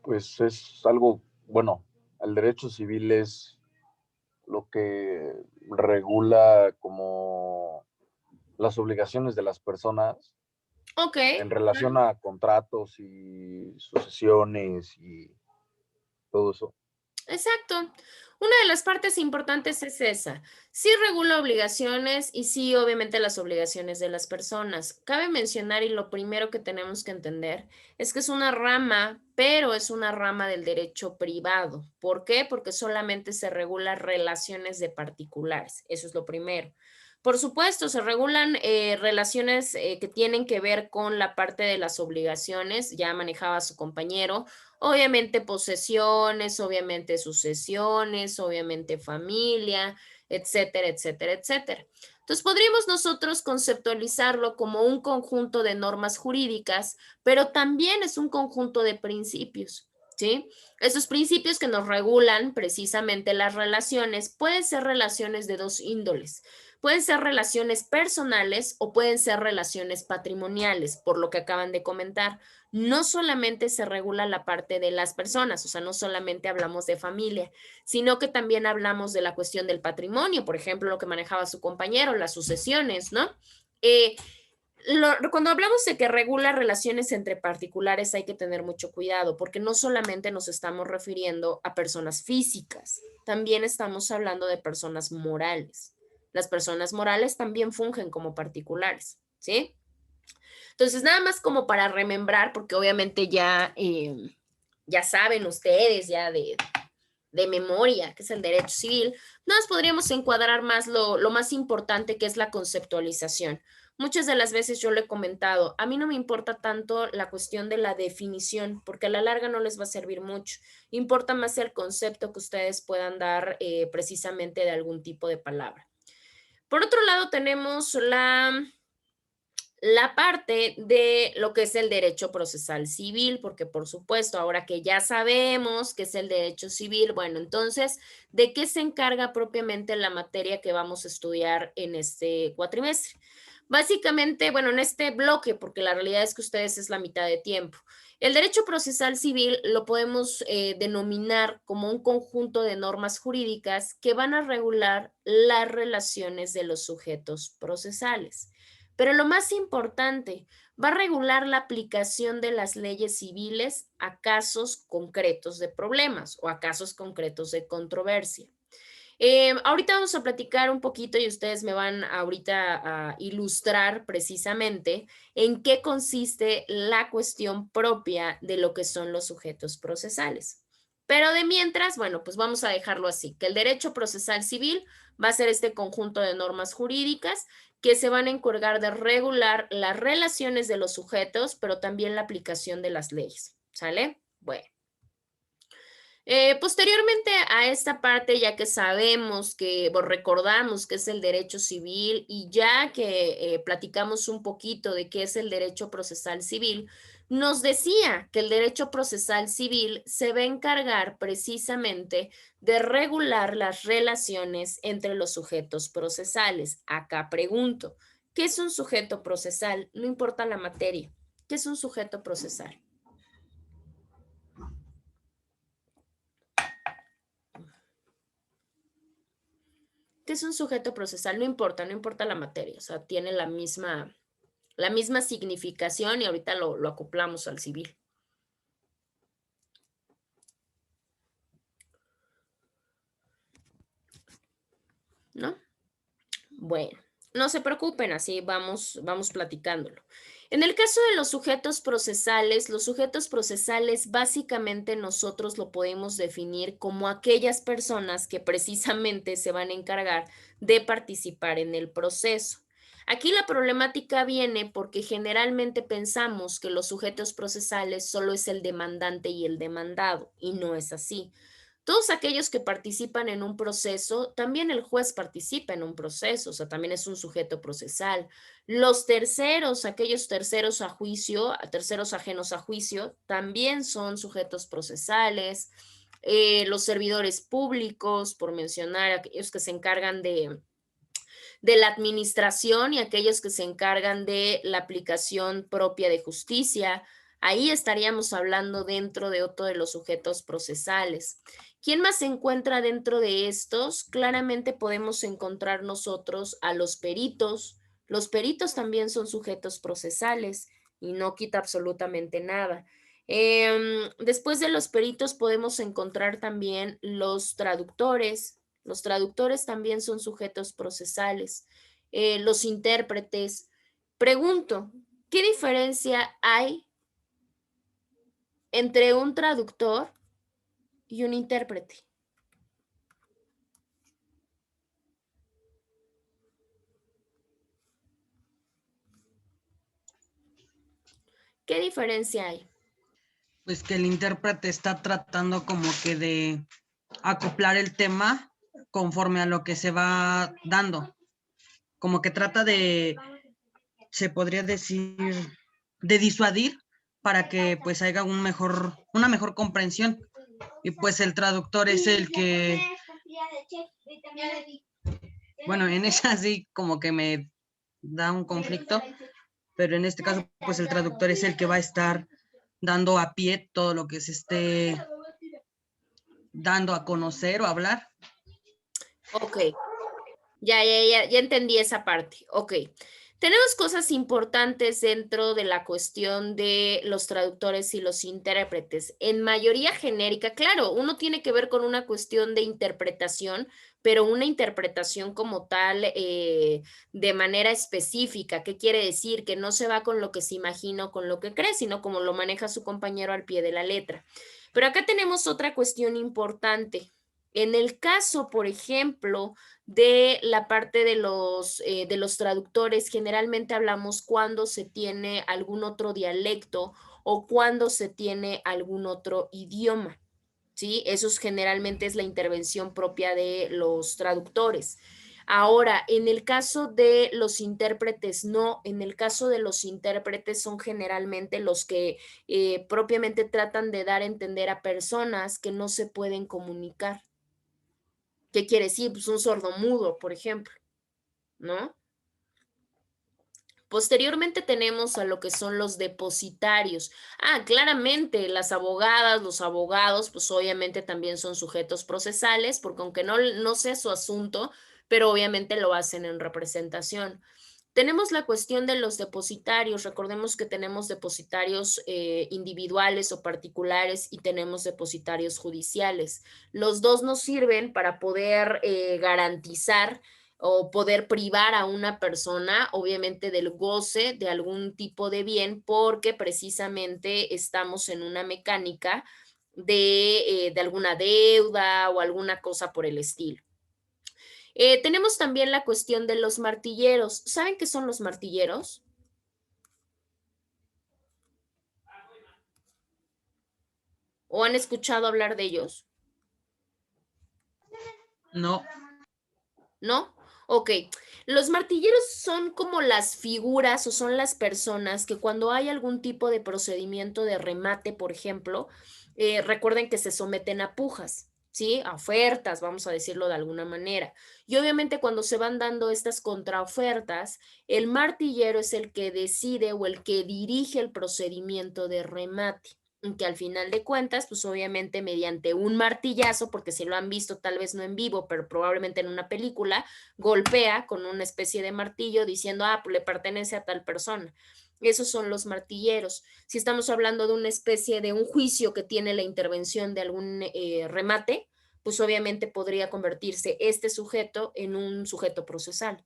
[SPEAKER 4] Pues es algo, bueno, el derecho civil es lo que regula como las obligaciones de las personas
[SPEAKER 2] Ok,
[SPEAKER 4] en relación a contratos y sucesiones y todo eso.
[SPEAKER 2] exacto. Una de las partes importantes es esa. Sí regula obligaciones y sí, obviamente, las obligaciones de las personas. Cabe mencionar y lo primero que tenemos que entender es que es una rama, pero es una rama del derecho privado. ¿Por qué? Porque solamente se regula relaciones de particulares. Eso es lo primero. Por supuesto, se regulan relaciones que tienen que ver con la parte de las obligaciones, ya manejaba su compañero. Obviamente posesiones, obviamente sucesiones, obviamente familia, etcétera, etcétera, etcétera. Entonces podríamos nosotros conceptualizarlo como un conjunto de normas jurídicas, pero también es un conjunto de principios, ¿sí? Esos principios que nos regulan precisamente las relaciones pueden ser relaciones de dos índoles. Pueden ser relaciones personales o pueden ser relaciones patrimoniales, por lo que acaban de comentar. No solamente se regula la parte de las personas, o sea, no solamente hablamos de familia, sino que también hablamos de la cuestión del patrimonio, por ejemplo, lo que manejaba su compañero, las sucesiones, ¿no? Cuando hablamos de que regula relaciones entre particulares hay que tener mucho cuidado porque no solamente nos estamos refiriendo a personas físicas, también estamos hablando de personas morales. Las personas morales también fungen como particulares, ¿sí? Entonces, nada más como para remembrar, porque obviamente ya saben ustedes, ya de memoria, que es el derecho civil, nos podríamos encuadrar más lo más importante que es la conceptualización. Muchas de las veces yo le he comentado, a mí no me importa tanto la cuestión de la definición, porque a la larga no les va a servir mucho. Importa más el concepto que ustedes puedan dar precisamente de algún tipo de palabra. Por otro lado, tenemos la parte de lo que es el derecho procesal civil, porque por supuesto, ahora que ya sabemos qué es el derecho civil, bueno, entonces, ¿de qué se encarga propiamente la materia que vamos a estudiar en este cuatrimestre? Básicamente, bueno, en este bloque, porque la realidad es que ustedes es la mitad de tiempo. El derecho procesal civil lo podemos denominar como un conjunto de normas jurídicas que van a regular las relaciones de los sujetos procesales. Pero lo más importante, va a regular la aplicación de las leyes civiles a casos concretos de problemas o a casos concretos de controversia. Ahorita vamos a platicar un poquito y ustedes me van ahorita a ilustrar precisamente en qué consiste la cuestión propia de lo que son los sujetos procesales. Pero de mientras, bueno, pues vamos a dejarlo así, que el derecho procesal civil va a ser este conjunto de normas jurídicas que se van a encargar de regular las relaciones de los sujetos, pero también la aplicación de las leyes. ¿Sale? Bueno. Posteriormente a esta parte, ya que sabemos que, o recordamos que es el derecho civil y ya que platicamos un poquito de qué es el derecho procesal civil, nos decía que el derecho procesal civil se va a encargar precisamente de regular las relaciones entre los sujetos procesales. Acá pregunto, ¿qué es un sujeto procesal? No importa la materia. ¿Qué es un sujeto procesal? ¿Qué es un sujeto procesal? No importa, no importa la materia, o sea, tiene la misma significación y ahorita lo acoplamos al civil. ¿No? Bueno, no se preocupen, así vamos platicándolo. En el caso de los sujetos procesales básicamente nosotros lo podemos definir como aquellas personas que precisamente se van a encargar de participar en el proceso. Aquí la problemática viene porque generalmente pensamos que los sujetos procesales solo es el demandante y el demandado, y no es así. Todos aquellos que participan en un proceso, también el juez participa en un proceso, o sea, también es un sujeto procesal. Los terceros, aquellos terceros a juicio, terceros ajenos a juicio, también son sujetos procesales. Los servidores públicos, por mencionar, aquellos que se encargan de la administración y aquellos que se encargan de la aplicación propia de justicia. Ahí estaríamos hablando dentro de otro de los sujetos procesales. ¿Quién más se encuentra dentro de estos? Claramente podemos encontrar nosotros a los peritos. Los peritos también son sujetos procesales y no quita absolutamente nada. Después de los peritos podemos encontrar también los traductores. Los traductores también son sujetos procesales. Los intérpretes. Pregunto, ¿qué diferencia hay entre un traductor y un intérprete? ¿Qué diferencia hay?
[SPEAKER 3] Pues que el intérprete está tratando como que de acoplar el tema conforme a lo que se va dando. Como que trata de, se podría decir, de disuadir para que pues haya una mejor comprensión. Y pues el traductor es el que, bueno, en esa sí como que me da un conflicto, pero en este caso pues el traductor es el que va a estar dando a pie todo lo que se esté dando a conocer o a hablar.
[SPEAKER 2] Ok, ya entendí esa parte. Ok, tenemos cosas importantes dentro de la cuestión de los traductores y los intérpretes. En mayoría genérica, claro, uno tiene que ver con una cuestión de interpretación, pero una interpretación como tal de manera específica. ¿Qué quiere decir? Que no se va con lo que se imagina o con lo que cree, sino como lo maneja su compañero al pie de la letra. Pero acá tenemos otra cuestión importante. En el caso, por ejemplo, de la parte de los traductores, generalmente hablamos cuando se tiene algún otro dialecto o cuando se tiene algún otro idioma, ¿sí? Eso generalmente es la intervención propia de los traductores. Ahora, en el caso de los intérpretes, no, en el caso de los intérpretes son generalmente los que propiamente tratan de dar a entender a personas que no se pueden comunicar. ¿Qué quiere decir? Pues un sordomudo, por ejemplo, ¿no? Posteriormente tenemos a lo que son los depositarios. Claramente las abogadas, los abogados, pues obviamente también son sujetos procesales, porque aunque no sea su asunto, pero obviamente lo hacen en representación. Tenemos la cuestión de los depositarios. Recordemos que tenemos depositarios individuales o particulares y tenemos depositarios judiciales. Los dos nos sirven para poder garantizar o poder privar a una persona, obviamente, del goce de algún tipo de bien, porque precisamente estamos en una mecánica de alguna deuda o alguna cosa por el estilo. Tenemos también la cuestión de los martilleros. ¿Saben qué son los martilleros? ¿O han escuchado hablar de ellos?
[SPEAKER 3] No.
[SPEAKER 2] ¿No? Ok. Los martilleros son como las figuras o son las personas que cuando hay algún tipo de procedimiento de remate, por ejemplo, recuerden que se someten a pujas, ¿sí? A ofertas, vamos a decirlo de alguna manera. Y obviamente cuando se van dando estas contraofertas, el martillero es el que decide o el que dirige el procedimiento de remate, que al final de cuentas, pues obviamente mediante un martillazo, porque si lo han visto tal vez no en vivo, pero probablemente en una película, golpea con una especie de martillo diciendo, pues le pertenece a tal persona. Esos son los martilleros. Si estamos hablando de una especie de un juicio que tiene la intervención de algún remate, pues obviamente podría convertirse este sujeto en un sujeto procesal.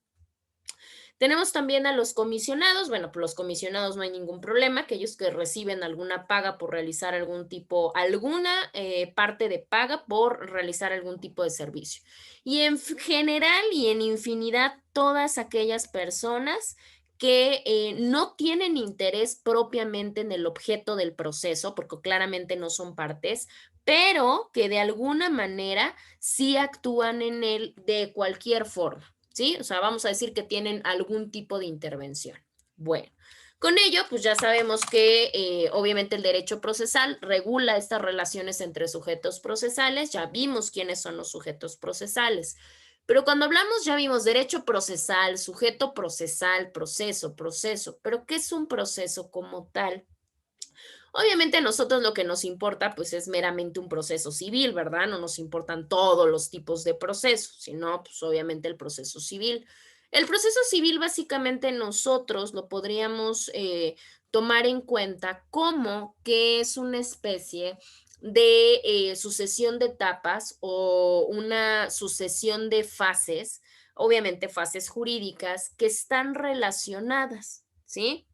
[SPEAKER 2] Tenemos también a los comisionados. Bueno, pues los comisionados no hay ningún problema, aquellos que reciben alguna paga por realizar alguna parte de paga por realizar algún tipo de servicio. Y en general y en infinidad, todas aquellas personas que no tienen interés propiamente en el objeto del proceso, porque claramente no son partes, pero que de alguna manera sí actúan en él de cualquier forma. ¿Sí? O sea, vamos a decir que tienen algún tipo de intervención. Bueno, con ello, pues ya sabemos que obviamente el derecho procesal regula estas relaciones entre sujetos procesales, ya vimos quiénes son los sujetos procesales. Pero cuando hablamos, ya vimos derecho procesal, sujeto procesal, proceso, pero ¿qué es un proceso como tal? Obviamente a nosotros lo que nos importa pues es meramente un proceso civil, ¿verdad? No nos importan todos los tipos de procesos, sino pues obviamente el proceso civil. El proceso civil básicamente nosotros lo podríamos tomar en cuenta como que es una especie de sucesión de etapas o una sucesión de fases, obviamente fases jurídicas que están relacionadas, ¿sí?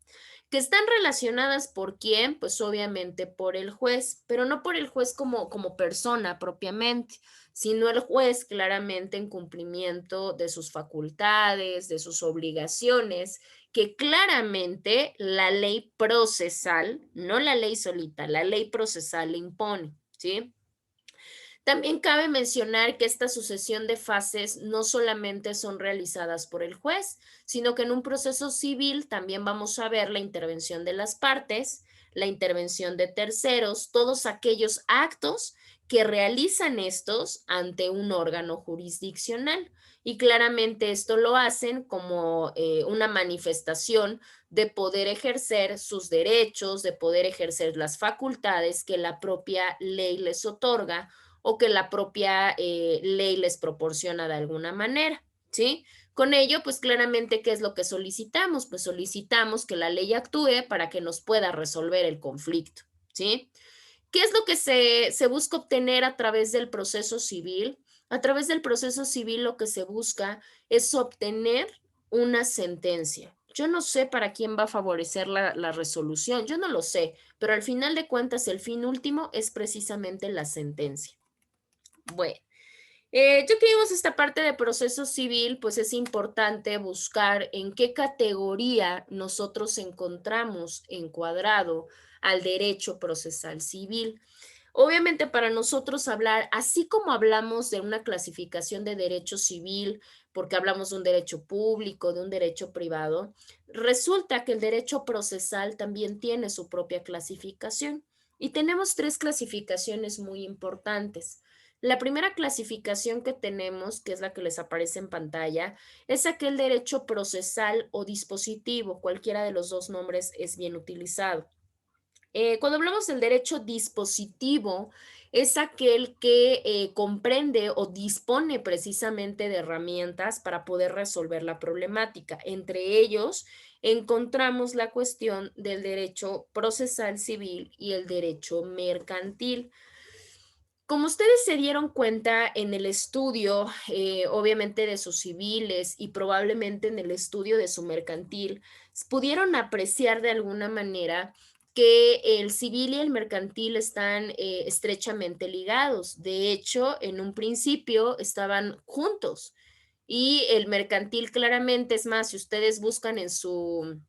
[SPEAKER 2] Que están relacionadas por quién, pues obviamente por el juez, pero no por el juez como persona propiamente, sino el juez claramente en cumplimiento de sus facultades, de sus obligaciones, que claramente la ley procesal, no la ley solita, la ley procesal le impone, ¿sí? También cabe mencionar que esta sucesión de fases no solamente son realizadas por el juez, sino que en un proceso civil también vamos a ver la intervención de las partes, la intervención de terceros, todos aquellos actos que realizan estos ante un órgano jurisdiccional. Y claramente esto lo hacen como una manifestación de poder ejercer sus derechos, de poder ejercer las facultades que la propia ley les otorga o que la propia ley les proporciona de alguna manera, ¿sí? Con ello, pues claramente, ¿qué es lo que solicitamos? Pues solicitamos que la ley actúe para que nos pueda resolver el conflicto, ¿sí? ¿Qué es lo que se busca obtener a través del proceso civil? A través del proceso civil lo que se busca es obtener una sentencia. Yo no sé para quién va a favorecer la resolución, yo no lo sé, pero al final de cuentas el fin último es precisamente la sentencia. Bueno, ya que vimos esta parte de proceso civil, pues es importante buscar en qué categoría nosotros encontramos encuadrado al derecho procesal civil. Obviamente para nosotros hablar, así como hablamos de una clasificación de derecho civil, porque hablamos de un derecho público, de un derecho privado, resulta que el derecho procesal también tiene su propia clasificación y tenemos tres clasificaciones muy importantes. La primera clasificación que tenemos, que es la que les aparece en pantalla, es aquel derecho procesal o dispositivo. Cualquiera de los dos nombres es bien utilizado. Cuando hablamos del derecho dispositivo, es aquel que comprende o dispone precisamente de herramientas para poder resolver la problemática. Entre ellos, encontramos la cuestión del derecho procesal civil y el derecho mercantil. Como ustedes se dieron cuenta en el estudio, obviamente de sus civiles y probablemente en el estudio de su mercantil, pudieron apreciar de alguna manera que el civil y el mercantil están estrechamente ligados. De hecho, en un principio estaban juntos y el mercantil claramente, es más, si ustedes buscan en su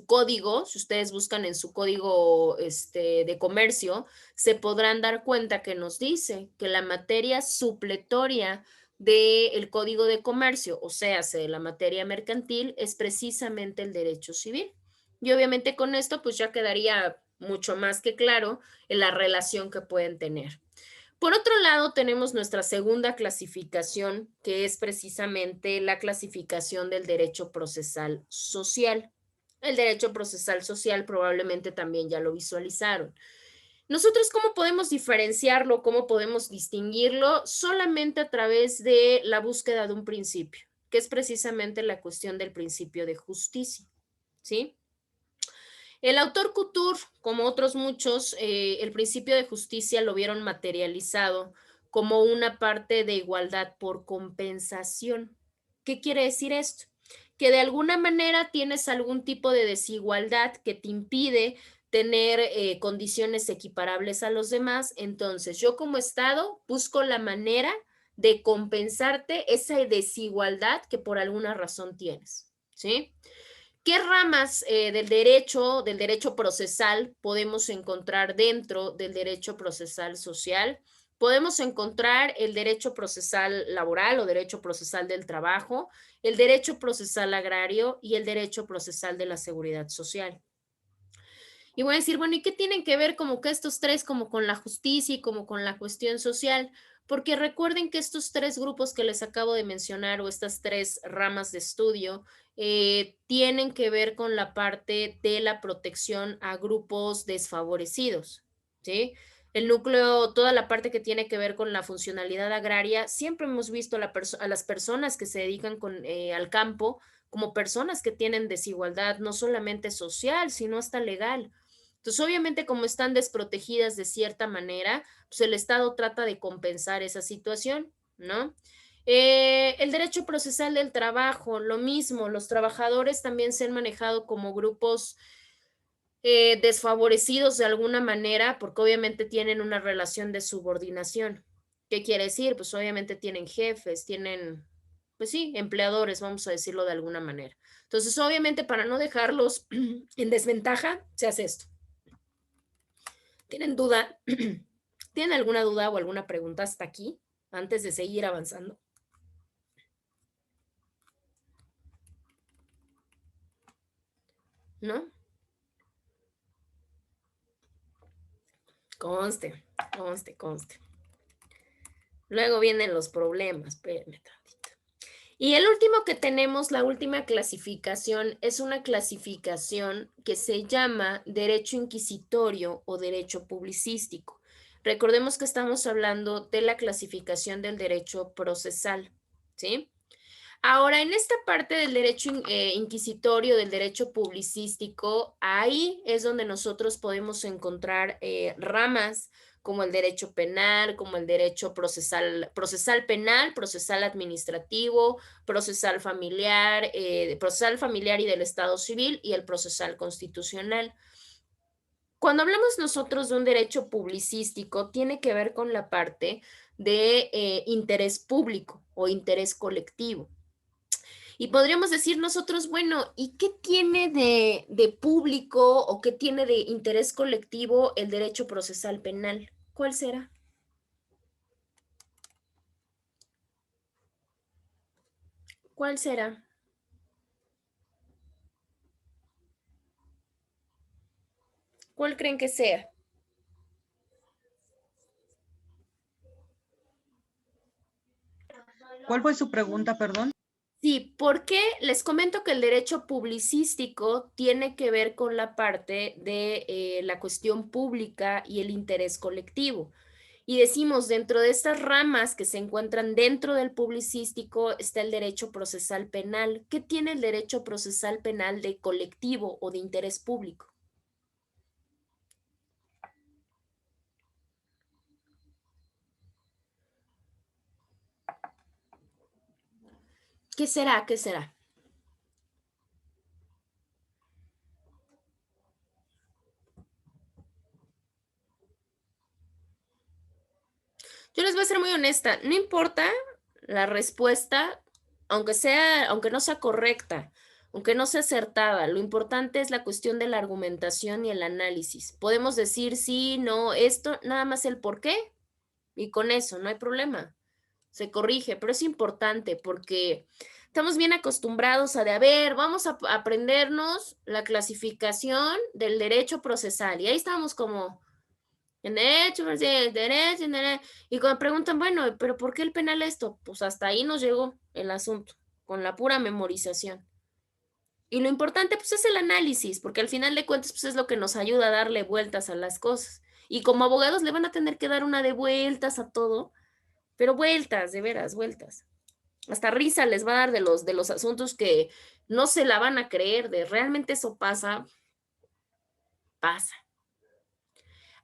[SPEAKER 2] código, si ustedes buscan en su código de comercio, se podrán dar cuenta que nos dice que la materia supletoria del código de comercio, o sea, de la materia mercantil, es precisamente el derecho civil. Y obviamente con esto, pues ya quedaría mucho más que claro en la relación que pueden tener. Por otro lado, tenemos nuestra segunda clasificación, que es precisamente la clasificación del derecho procesal social. El derecho procesal social probablemente también ya lo visualizaron. Nosotros, ¿cómo podemos diferenciarlo? ¿Cómo podemos distinguirlo? Solamente a través de la búsqueda de un principio, que es precisamente la cuestión del principio de justicia, ¿sí? El autor Couture, como otros muchos, el principio de justicia lo vieron materializado como una parte de igualdad por compensación. ¿Qué quiere decir esto? Que de alguna manera tienes algún tipo de desigualdad que te impide tener condiciones equiparables a los demás. Entonces, yo como Estado busco la manera de compensarte esa desigualdad que por alguna razón tienes, ¿sí? ¿Qué ramas del derecho procesal podemos encontrar dentro del derecho procesal social? Podemos encontrar el derecho procesal laboral o derecho procesal del trabajo, el derecho procesal agrario y el derecho procesal de la seguridad social. Y voy a decir, bueno, ¿y qué tienen que ver como que estos tres como con la justicia y como con la cuestión social? Porque recuerden que estos tres grupos que les acabo de mencionar o estas tres ramas de estudio tienen que ver con la parte de la protección a grupos desfavorecidos, ¿sí? El núcleo, toda la parte que tiene que ver con la funcionalidad agraria, siempre hemos visto a las personas que se dedican al campo como personas que tienen desigualdad, no solamente social, sino hasta legal. Entonces, obviamente, como están desprotegidas de cierta manera, pues el Estado trata de compensar esa situación, ¿no? El derecho procesal del trabajo, lo mismo, los trabajadores también se han manejado como grupos desfavorecidos de alguna manera, porque obviamente tienen una relación de subordinación. ¿Qué quiere decir? Pues obviamente tienen jefes, tienen, pues sí, empleadores, vamos a decirlo de alguna manera. Entonces, obviamente, para no dejarlos en desventaja, se hace esto. ¿Tienen duda? ¿Tienen alguna duda o alguna pregunta hasta aquí antes de seguir avanzando? ¿No? Conste, conste, conste. Luego vienen los problemas, espérenme tantito. Y el último que tenemos, la última clasificación, es una clasificación que se llama derecho inquisitorio o derecho publicístico. Recordemos que estamos hablando de la clasificación del derecho procesal, ¿sí? Ahora, en esta parte del derecho inquisitorio, del derecho publicístico, ahí es donde nosotros podemos encontrar ramas como el derecho penal, como el derecho procesal penal, procesal administrativo, procesal familiar y del Estado civil y el procesal constitucional. Cuando hablamos nosotros de un derecho publicístico, tiene que ver con la parte de interés público o interés colectivo. Y podríamos decir nosotros, bueno, ¿y qué tiene de público o qué tiene de interés colectivo el derecho procesal penal? ¿Cuál será? ¿Cuál será? ¿Cuál creen que sea?
[SPEAKER 3] ¿Cuál fue su pregunta, perdón?
[SPEAKER 2] Sí, porque les comento que el derecho publicístico tiene que ver con la parte de la cuestión pública y el interés colectivo. Y decimos, dentro de estas ramas que se encuentran dentro del publicístico está el derecho procesal penal. ¿Qué tiene el derecho procesal penal de colectivo o de interés público? ¿Qué será? ¿Qué será? Yo les voy a ser muy honesta, no importa la respuesta, aunque no sea correcta, aunque no sea acertada, lo importante es la cuestión de la argumentación y el análisis. Podemos decir sí, no, esto, nada más el por qué, y con eso no hay problema. Se corrige, pero es importante porque estamos bien acostumbrados a ver, vamos a aprendernos la clasificación del derecho procesal, y ahí estamos como en derecho, derecho. Y cuando preguntan, bueno, pero ¿por qué el penal esto? Pues hasta ahí nos llegó el asunto, con la pura memorización. Y lo importante, pues, es el análisis, porque al final de cuentas, pues, es lo que nos ayuda a darle vueltas a las cosas. Y como abogados le van a tener que dar una de vueltas a todo, pero vueltas, de veras, vueltas. Hasta risa les va a dar de los asuntos que no se la van a creer, de realmente eso pasa, pasa.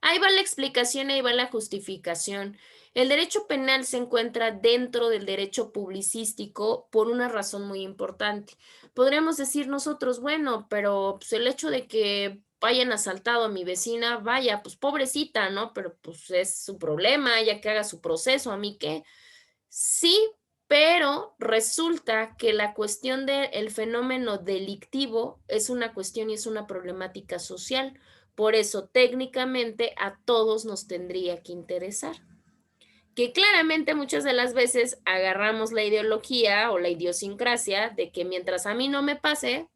[SPEAKER 2] Ahí va la explicación, ahí va la justificación. El derecho penal se encuentra dentro del derecho publicístico por una razón muy importante. Podríamos decir nosotros, bueno, pero pues, el hecho de que hayan asaltado a mi vecina, vaya, pues pobrecita, ¿no? Pero pues es su problema, ella que haga su proceso, ¿a mí qué? Sí, pero resulta que la cuestión del fenómeno delictivo es una cuestión y es una problemática social. Por eso, técnicamente, a todos nos tendría que interesar. Que claramente muchas de las veces agarramos la ideología o la idiosincrasia de que mientras a mí no me pase,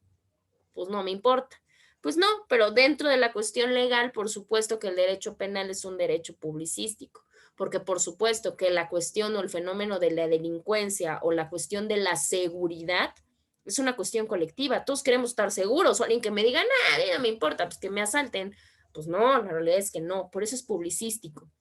[SPEAKER 2] pues no me importa. Pues no, pero dentro de la cuestión legal, por supuesto que el derecho penal es un derecho publicístico, porque por supuesto que la cuestión o el fenómeno de la delincuencia o la cuestión de la seguridad es una cuestión colectiva. Todos queremos estar seguros, o alguien que me diga, nada, no me importa, pues que me asalten. Pues no, la realidad es que no, por eso es publicístico.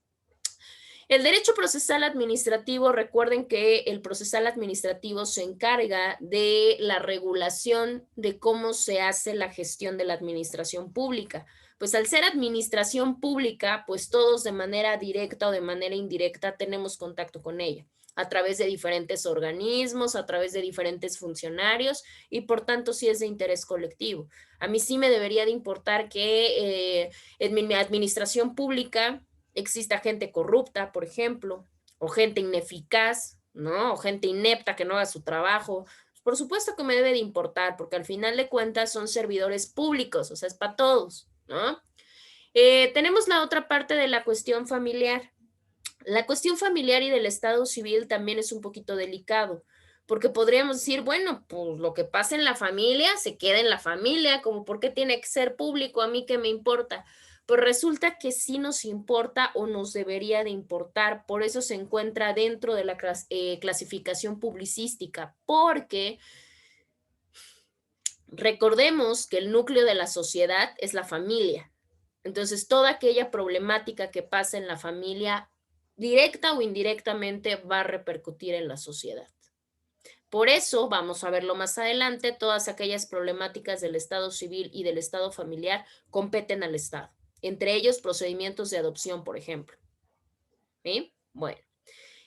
[SPEAKER 2] El derecho procesal administrativo, recuerden que el procesal administrativo se encarga de la regulación de cómo se hace la gestión de la administración pública. Pues al ser administración pública, pues todos de manera directa o de manera indirecta tenemos contacto con ella a través de diferentes organismos, a través de diferentes funcionarios y por tanto sí es de interés colectivo. A mí sí me debería de importar que en mi administración pública exista gente corrupta, por ejemplo, o gente ineficaz, ¿no? O gente inepta que no haga su trabajo. Por supuesto que me debe de importar, porque al final de cuentas son servidores públicos, o sea, es para todos, ¿no? Tenemos la otra parte de la cuestión familiar. La cuestión familiar y del estado civil también es un poquito delicado, porque podríamos decir, bueno, pues lo que pasa en la familia se queda en la familia, como por qué tiene que ser público, a mí qué me importa. Pues resulta que sí nos importa o nos debería de importar, por eso se encuentra dentro de la clasificación publicística, porque recordemos que el núcleo de la sociedad es la familia. Entonces, toda aquella problemática que pasa en la familia, directa o indirectamente, va a repercutir en la sociedad. Por eso, vamos a verlo más adelante, todas aquellas problemáticas del estado civil y del estado familiar competen al Estado. Entre ellos, procedimientos de adopción, por ejemplo. ¿Sí? Bueno.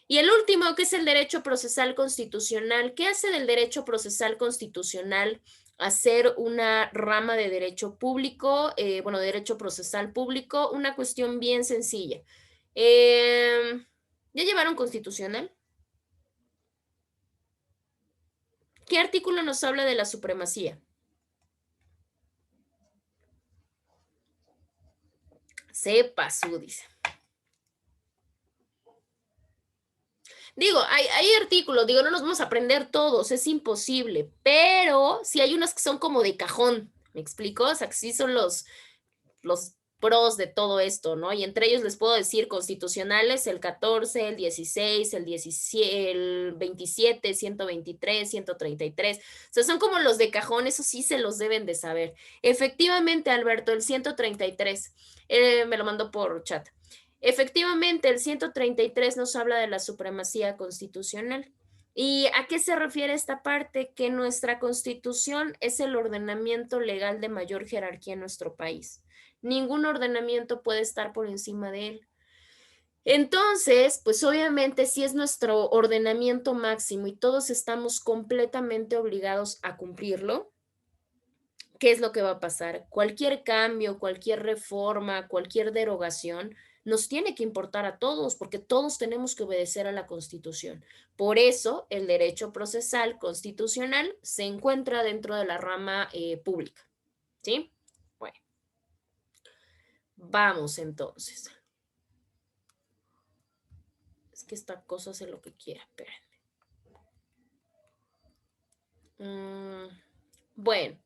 [SPEAKER 2] Y el último, que es el derecho procesal constitucional. ¿Qué hace del derecho procesal constitucional hacer una rama de derecho público, bueno, derecho procesal público? Una cuestión bien sencilla. ¿Ya llevaron constitucional? ¿Qué artículo nos habla de la supremacía? Sepa su, dice. Digo, hay artículos, digo, no los vamos a aprender todos, es imposible, pero sí hay unos que son como de cajón, ¿me explico? O sea, que sí son los pros de todo esto, ¿no? Y entre ellos les puedo decir constitucionales, el 14, el 16, el 17, el 27, 123, 133. O sea, son como los de cajón, eso sí se los deben de saber. Efectivamente, Alberto, el 133, me lo mandó por chat. Efectivamente, el 133 nos habla de la supremacía constitucional. ¿Y a qué se refiere esta parte? Que nuestra constitución es el ordenamiento legal de mayor jerarquía en nuestro país. Ningún ordenamiento puede estar por encima de él. Entonces, pues obviamente si es nuestro ordenamiento máximo y todos estamos completamente obligados a cumplirlo, ¿qué es lo que va a pasar? Cualquier cambio, cualquier reforma, cualquier derogación nos tiene que importar a todos porque todos tenemos que obedecer a la Constitución. Por eso el derecho procesal constitucional se encuentra dentro de la rama pública. ¿Sí? Bueno, vamos entonces. Es que esta cosa hace lo que quiera, espérenme. Bueno,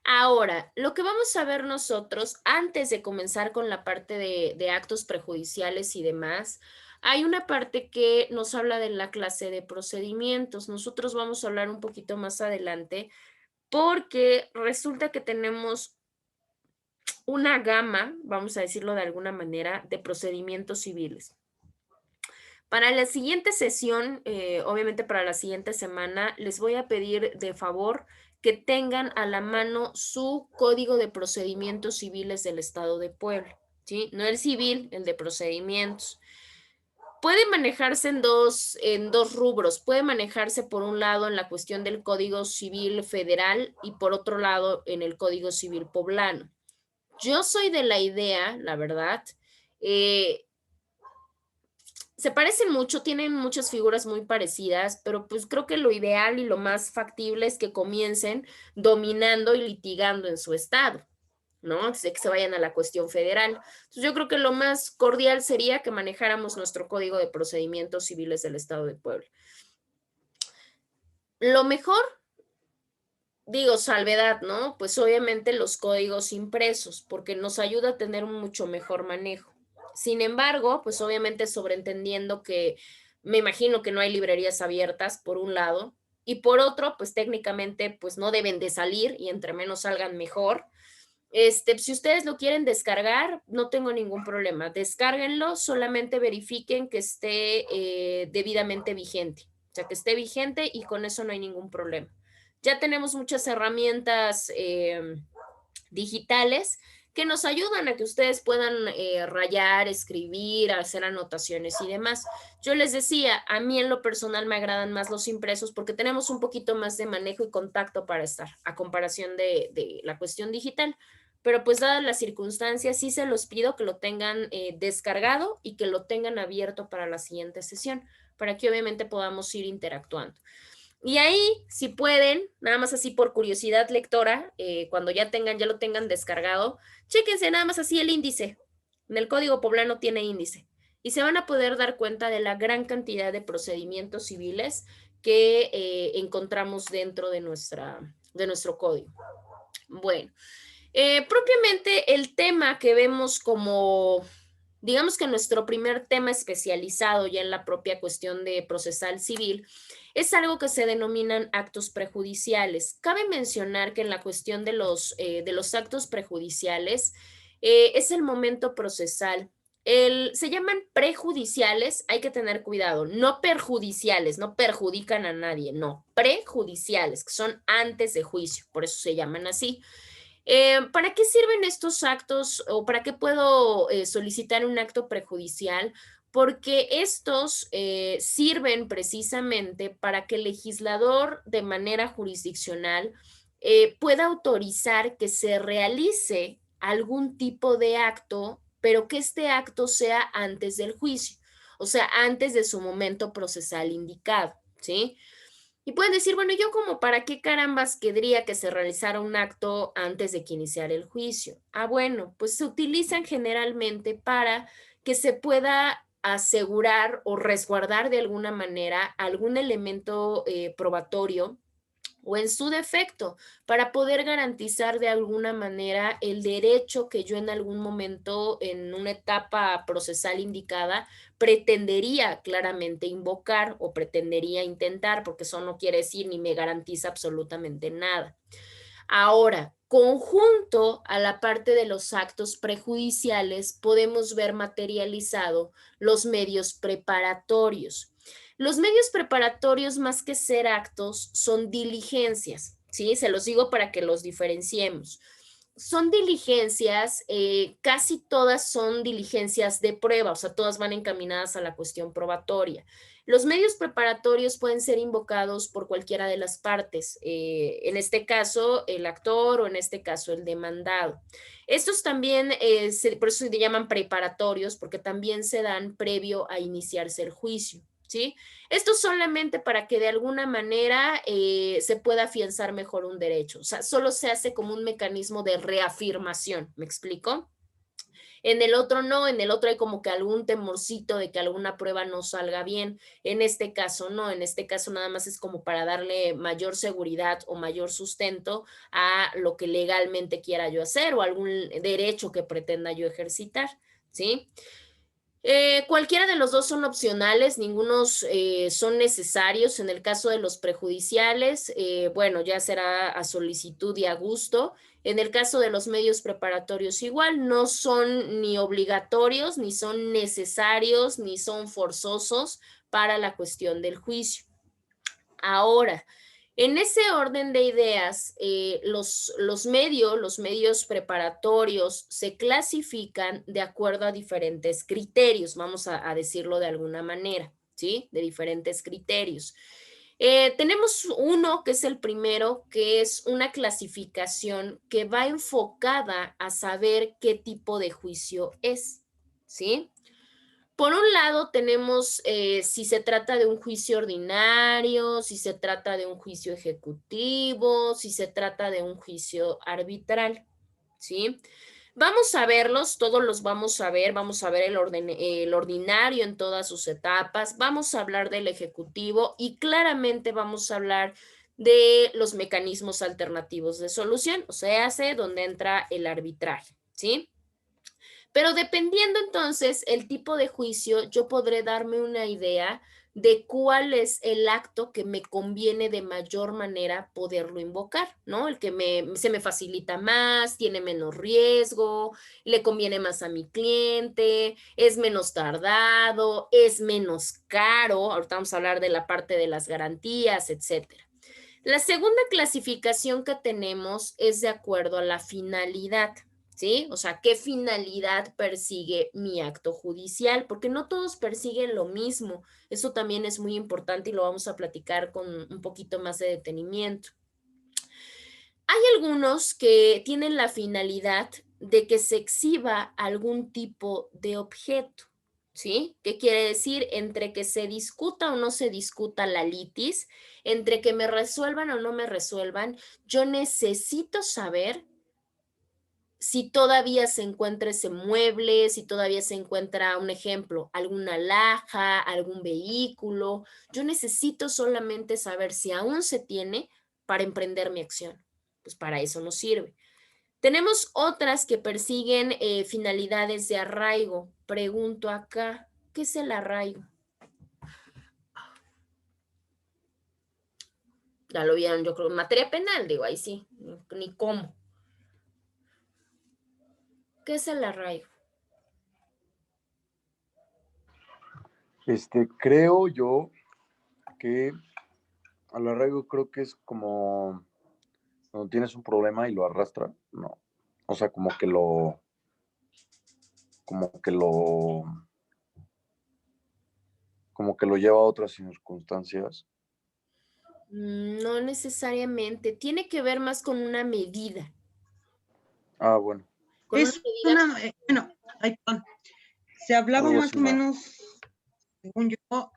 [SPEAKER 2] ahora, lo que vamos a ver nosotros, antes de comenzar con la parte de actos prejudiciales y demás, hay una parte que nos habla de la clase de procedimientos. Nosotros vamos a hablar un poquito más adelante porque resulta que tenemos una gama, vamos a decirlo de alguna manera, de procedimientos civiles. Para la siguiente sesión, obviamente para la siguiente semana, les voy a pedir de favor que tengan a la mano su Código de Procedimientos Civiles del Estado de Puebla, ¿sí? No el civil, el de procedimientos. Puede manejarse en dos rubros. Puede manejarse por un lado en la cuestión del Código Civil Federal y por otro lado en el Código Civil Poblano. Yo soy de la idea, la verdad, se parecen mucho, tienen muchas figuras muy parecidas, pero pues creo que lo ideal y lo más factible es que comiencen dominando y litigando en su estado, ¿no? Antes de que se vayan a la cuestión federal. Entonces yo creo que lo más cordial sería que manejáramos nuestro Código de Procedimientos Civiles del Estado de Puebla. Lo mejor, digo, salvedad, ¿no? Pues obviamente los códigos impresos, porque nos ayuda a tener un mucho mejor manejo. Sin embargo, pues obviamente sobreentendiendo que me imagino que no hay librerías abiertas, por un lado, y por otro, pues técnicamente, pues no deben de salir y entre menos salgan mejor. Si ustedes lo quieren descargar, no tengo ningún problema. Descárguenlo, solamente verifiquen que esté debidamente vigente. O sea, que esté vigente y con eso no hay ningún problema. Ya tenemos muchas herramientas digitales que nos ayudan a que ustedes puedan rayar, escribir, hacer anotaciones y demás. Yo les decía, a mí en lo personal me agradan más los impresos porque tenemos un poquito más de manejo y contacto para estar, a comparación de la cuestión digital. Pero pues dadas las circunstancias, sí se los pido que lo tengan descargado y que lo tengan abierto para la siguiente sesión, para que obviamente podamos ir interactuando. Y ahí, si pueden, nada más así por curiosidad lectora, cuando ya lo tengan descargado, chéquense nada más así el índice. En el Código Poblano tiene índice. Y se van a poder dar cuenta de la gran cantidad de procedimientos civiles que encontramos dentro de nuestro código. Bueno, propiamente el tema que vemos como, digamos que nuestro primer tema especializado ya en la propia cuestión de procesal civil, es algo que se denominan actos prejudiciales. Cabe mencionar que en la cuestión de los actos prejudiciales es el momento procesal. Se llaman prejudiciales, hay que tener cuidado, no perjudiciales, no perjudican a nadie, no, prejudiciales, que son antes de juicio, por eso se llaman así. ¿Para qué sirven estos actos o para qué puedo solicitar un acto prejudicial? Porque estos sirven precisamente para que el legislador de manera jurisdiccional pueda autorizar que se realice algún tipo de acto, pero que este acto sea antes del juicio, o sea, antes de su momento procesal indicado, ¿sí? Y pueden decir, bueno, yo como para qué carambas querría que se realizara un acto antes de que iniciara el juicio. Ah, bueno, pues se utilizan generalmente para que se pueda asegurar o resguardar de alguna manera algún elemento probatorio o en su defecto, para poder garantizar de alguna manera el derecho que yo en algún momento, en una etapa procesal indicada, pretendería claramente invocar o pretendería intentar, porque eso no quiere decir ni me garantiza absolutamente nada. Ahora, conjunto a la parte de los actos prejudiciales, podemos ver materializado los medios preparatorios. Los medios preparatorios, más que ser actos, son diligencias, ¿sí? Se los digo para que los diferenciemos. Son diligencias, casi todas son diligencias de prueba, o sea, todas van encaminadas a la cuestión probatoria. Los medios preparatorios pueden ser invocados por cualquiera de las partes, en este caso el actor o en este caso el demandado. Estos también, por eso se llaman preparatorios, porque también se dan previo a iniciarse el juicio, ¿sí? Esto solamente para que de alguna manera se pueda afianzar mejor un derecho, o sea, solo se hace como un mecanismo de reafirmación, ¿me explico? En el otro no, en el otro hay como que algún temorcito de que alguna prueba no salga bien. En este caso no, en este caso nada más es como para darle mayor seguridad o mayor sustento a lo que legalmente quiera yo hacer o algún derecho que pretenda yo ejercitar, ¿sí? Cualquiera de los dos son opcionales, ningunos son necesarios. En el caso de los prejudiciales, bueno, ya será a solicitud y a gusto. En el caso de los medios preparatorios igual, no son ni obligatorios, ni son necesarios, ni son forzosos para la cuestión del juicio. Ahora, en ese orden de ideas, los medios preparatorios se clasifican de acuerdo a diferentes criterios, vamos a decirlo de alguna manera, ¿sí? De diferentes criterios. Tenemos uno que es el primero, que es una clasificación que va enfocada a saber qué tipo de juicio es, ¿sí? Por un lado tenemos si se trata de un juicio ordinario, si se trata de un juicio ejecutivo, si se trata de un juicio arbitral, ¿sí? Vamos a verlos, todos los vamos a ver el ordinario en todas sus etapas, vamos a hablar del ejecutivo y claramente vamos a hablar de los mecanismos alternativos de solución, o sea, hace donde entra el arbitraje, ¿sí? Pero dependiendo entonces el tipo de juicio, yo podré darme una idea de cuál es el acto que me conviene de mayor manera poderlo invocar, ¿no? El que se me facilita más, tiene menos riesgo, le conviene más a mi cliente, es menos tardado, es menos caro. Ahorita vamos a hablar de la parte de las garantías, etcétera. La segunda clasificación que tenemos es de acuerdo a la finalidad, ¿sí? O sea, ¿qué finalidad persigue mi acto judicial? Porque no todos persiguen lo mismo. Eso también es muy importante y lo vamos a platicar con un poquito más de detenimiento. Hay algunos que tienen la finalidad de que se exhiba algún tipo de objeto, ¿sí? ¿Qué quiere decir? Entre que se discuta o no se discuta la litis, entre que me resuelvan o no me resuelvan, yo necesito saber si todavía se encuentra ese mueble, si todavía se encuentra, un ejemplo, alguna alhaja, algún vehículo. Yo necesito solamente saber si aún se tiene para emprender mi acción. Pues para eso nos sirve. Tenemos otras que persiguen finalidades de arraigo. Pregunto acá, ¿qué es el arraigo? Ya lo vieron, yo creo, en materia penal, digo, ahí sí, ni cómo. ¿Qué es el arraigo?
[SPEAKER 5] Creo yo que al arraigo creo que es como cuando tienes un problema y lo arrastra, no. O sea, como que lo lleva a otras circunstancias.
[SPEAKER 2] No necesariamente, tiene que ver más con una medida.
[SPEAKER 5] Ah, bueno.
[SPEAKER 2] Con
[SPEAKER 3] Es
[SPEAKER 2] una medida.
[SPEAKER 3] una, bueno, ay, perdón. Se hablaba
[SPEAKER 5] Algo
[SPEAKER 3] más
[SPEAKER 5] así,
[SPEAKER 3] o
[SPEAKER 5] ¿no?
[SPEAKER 3] menos, según yo,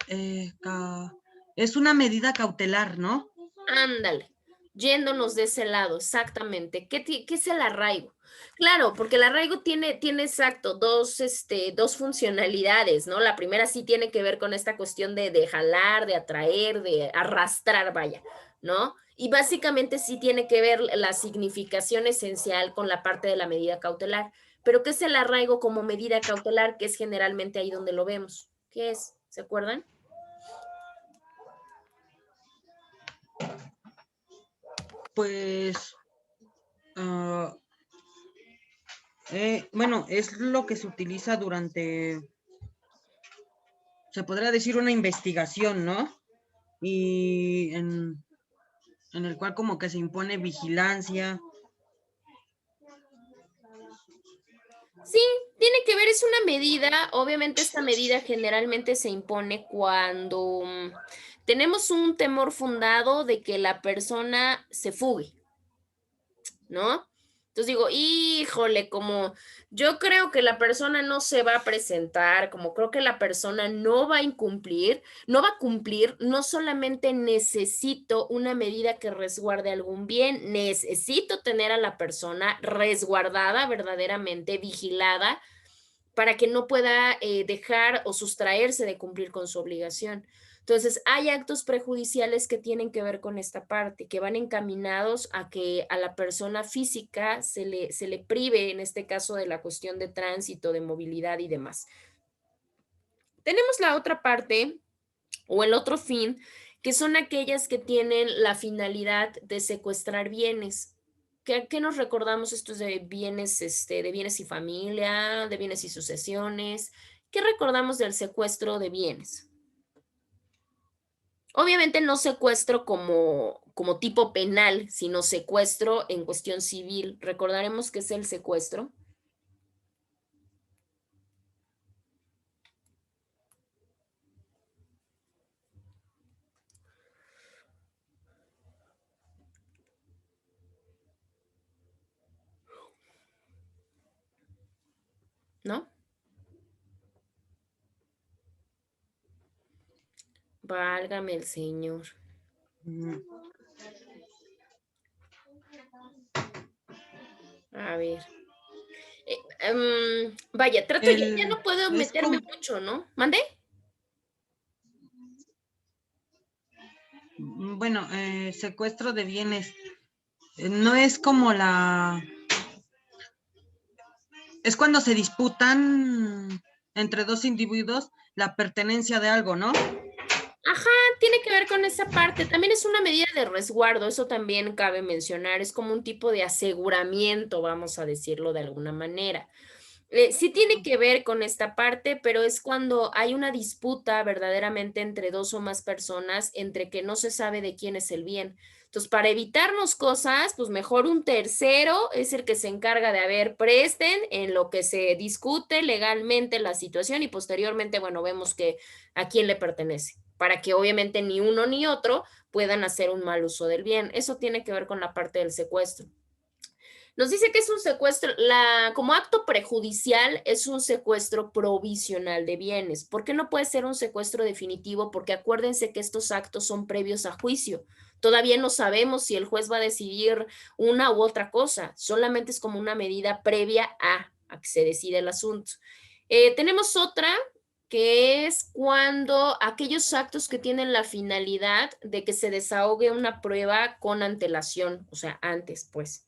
[SPEAKER 3] es una medida cautelar, ¿no?
[SPEAKER 2] Ándale, yéndonos de ese lado, exactamente. ¿Qué es el arraigo? Claro, porque el arraigo tiene exacto dos funcionalidades, ¿no? La primera sí tiene que ver con esta cuestión de jalar, de atraer, de arrastrar, vaya, ¿no? Y básicamente sí tiene que ver la significación esencial con la parte de la medida cautelar. Pero ¿qué es el arraigo como medida cautelar? Que es generalmente ahí donde lo vemos. ¿Qué es? ¿Se acuerdan?
[SPEAKER 3] Pues, bueno, es lo que se utiliza durante, se podría decir, una investigación, ¿no? Y en el cual como que se impone vigilancia.
[SPEAKER 2] Sí, tiene que ver, es una medida, obviamente esta medida generalmente se impone cuando tenemos un temor fundado de que la persona se fugue, ¿no? Entonces digo, híjole, como yo creo que la persona no se va a presentar, como creo que la persona no va a incumplir, no va a cumplir, no solamente necesito una medida que resguarde algún bien, necesito tener a la persona resguardada, verdaderamente vigilada, para que no pueda dejar o sustraerse de cumplir con su obligación. Entonces, hay actos prejudiciales que tienen que ver con esta parte, que van encaminados a que a la persona física se le prive, en este caso, de la cuestión de tránsito, de movilidad y demás. Tenemos la otra parte o el otro fin, que son aquellas que tienen la finalidad de secuestrar bienes. ¿Qué nos recordamos estos de bienes y familia, de bienes y sucesiones? ¿Qué recordamos del secuestro de bienes? Obviamente no secuestro como tipo penal, sino secuestro en cuestión civil. Recordaremos que es el secuestro. ¿No? Válgame el Señor. A ver. Vaya, trato, ya no puedo meterme mucho, ¿no? ¿Mande?
[SPEAKER 3] Bueno, secuestro de bienes. No es como es cuando se disputan entre dos individuos la pertenencia de algo, ¿no?
[SPEAKER 2] Ajá, tiene que ver con esa parte. También es una medida de resguardo, eso también cabe mencionar. Es como un tipo de aseguramiento, vamos a decirlo de alguna manera. Sí tiene que ver con esta parte, pero es cuando hay una disputa verdaderamente entre dos o más personas, entre que no se sabe de quién es el bien. Entonces, para evitarnos cosas, pues mejor un tercero es el que se encarga de, a ver, presten en lo que se discute legalmente la situación y posteriormente, bueno, vemos que a quién le pertenece, para que obviamente ni uno ni otro puedan hacer un mal uso del bien. Eso tiene que ver con la parte del secuestro. Nos dice que es un secuestro, como acto prejudicial es un secuestro provisional de bienes. ¿Por qué no puede ser un secuestro definitivo? Porque acuérdense que estos actos son previos a juicio. Todavía no sabemos si el juez va a decidir una u otra cosa. Solamente es como una medida previa a que se decida el asunto. Tenemos otra que es cuando aquellos actos que tienen la finalidad de que se desahogue una prueba con antelación, o sea, antes, pues.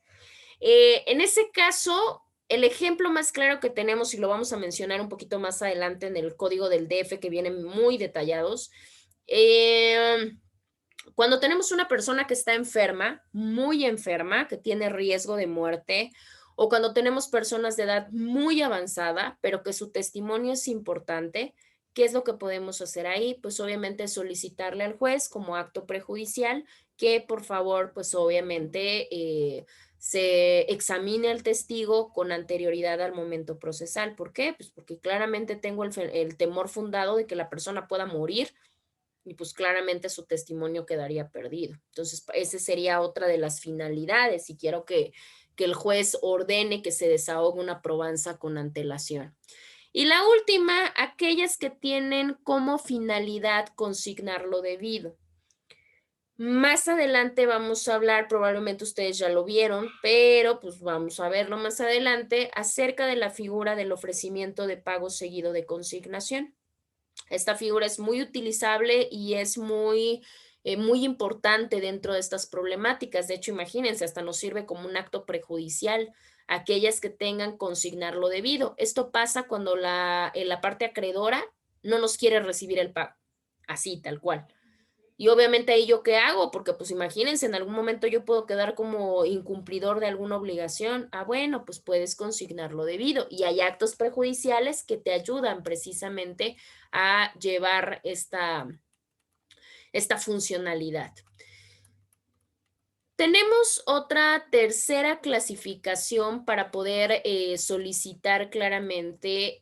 [SPEAKER 2] En ese caso, el ejemplo más claro que tenemos, y lo vamos a mencionar un poquito más adelante en el código del DF, que vienen muy detallados, cuando tenemos una persona que está enferma, muy enferma, que tiene riesgo de muerte, o cuando tenemos personas de edad muy avanzada, pero que su testimonio es importante, ¿qué es lo que podemos hacer ahí? Pues obviamente solicitarle al juez como acto prejudicial que por favor, pues obviamente se examine al testigo con anterioridad al momento procesal. ¿Por qué? Pues porque claramente tengo el temor fundado de que la persona pueda morir y pues claramente su testimonio quedaría perdido. Entonces, esa sería otra de las finalidades y quiero que el juez ordene que se desahogue una probanza con antelación. Y la última, aquellas que tienen como finalidad consignar lo debido. Más adelante vamos a hablar, probablemente ustedes ya lo vieron, pero pues vamos a verlo más adelante, acerca de la figura del ofrecimiento de pago seguido de consignación. Esta figura es muy utilizable y es muy muy importante dentro de estas problemáticas. De hecho, imagínense, hasta nos sirve como un acto prejudicial aquellas que tengan consignar lo debido. Esto pasa cuando la parte acreedora no nos quiere recibir el pago, así, tal cual. Y obviamente ahí yo qué hago, porque pues imagínense, en algún momento yo puedo quedar como incumplidor de alguna obligación. Ah, bueno, pues puedes consignar lo debido. Y hay actos prejudiciales que te ayudan precisamente a llevar esta funcionalidad. Tenemos otra tercera clasificación para poder solicitar claramente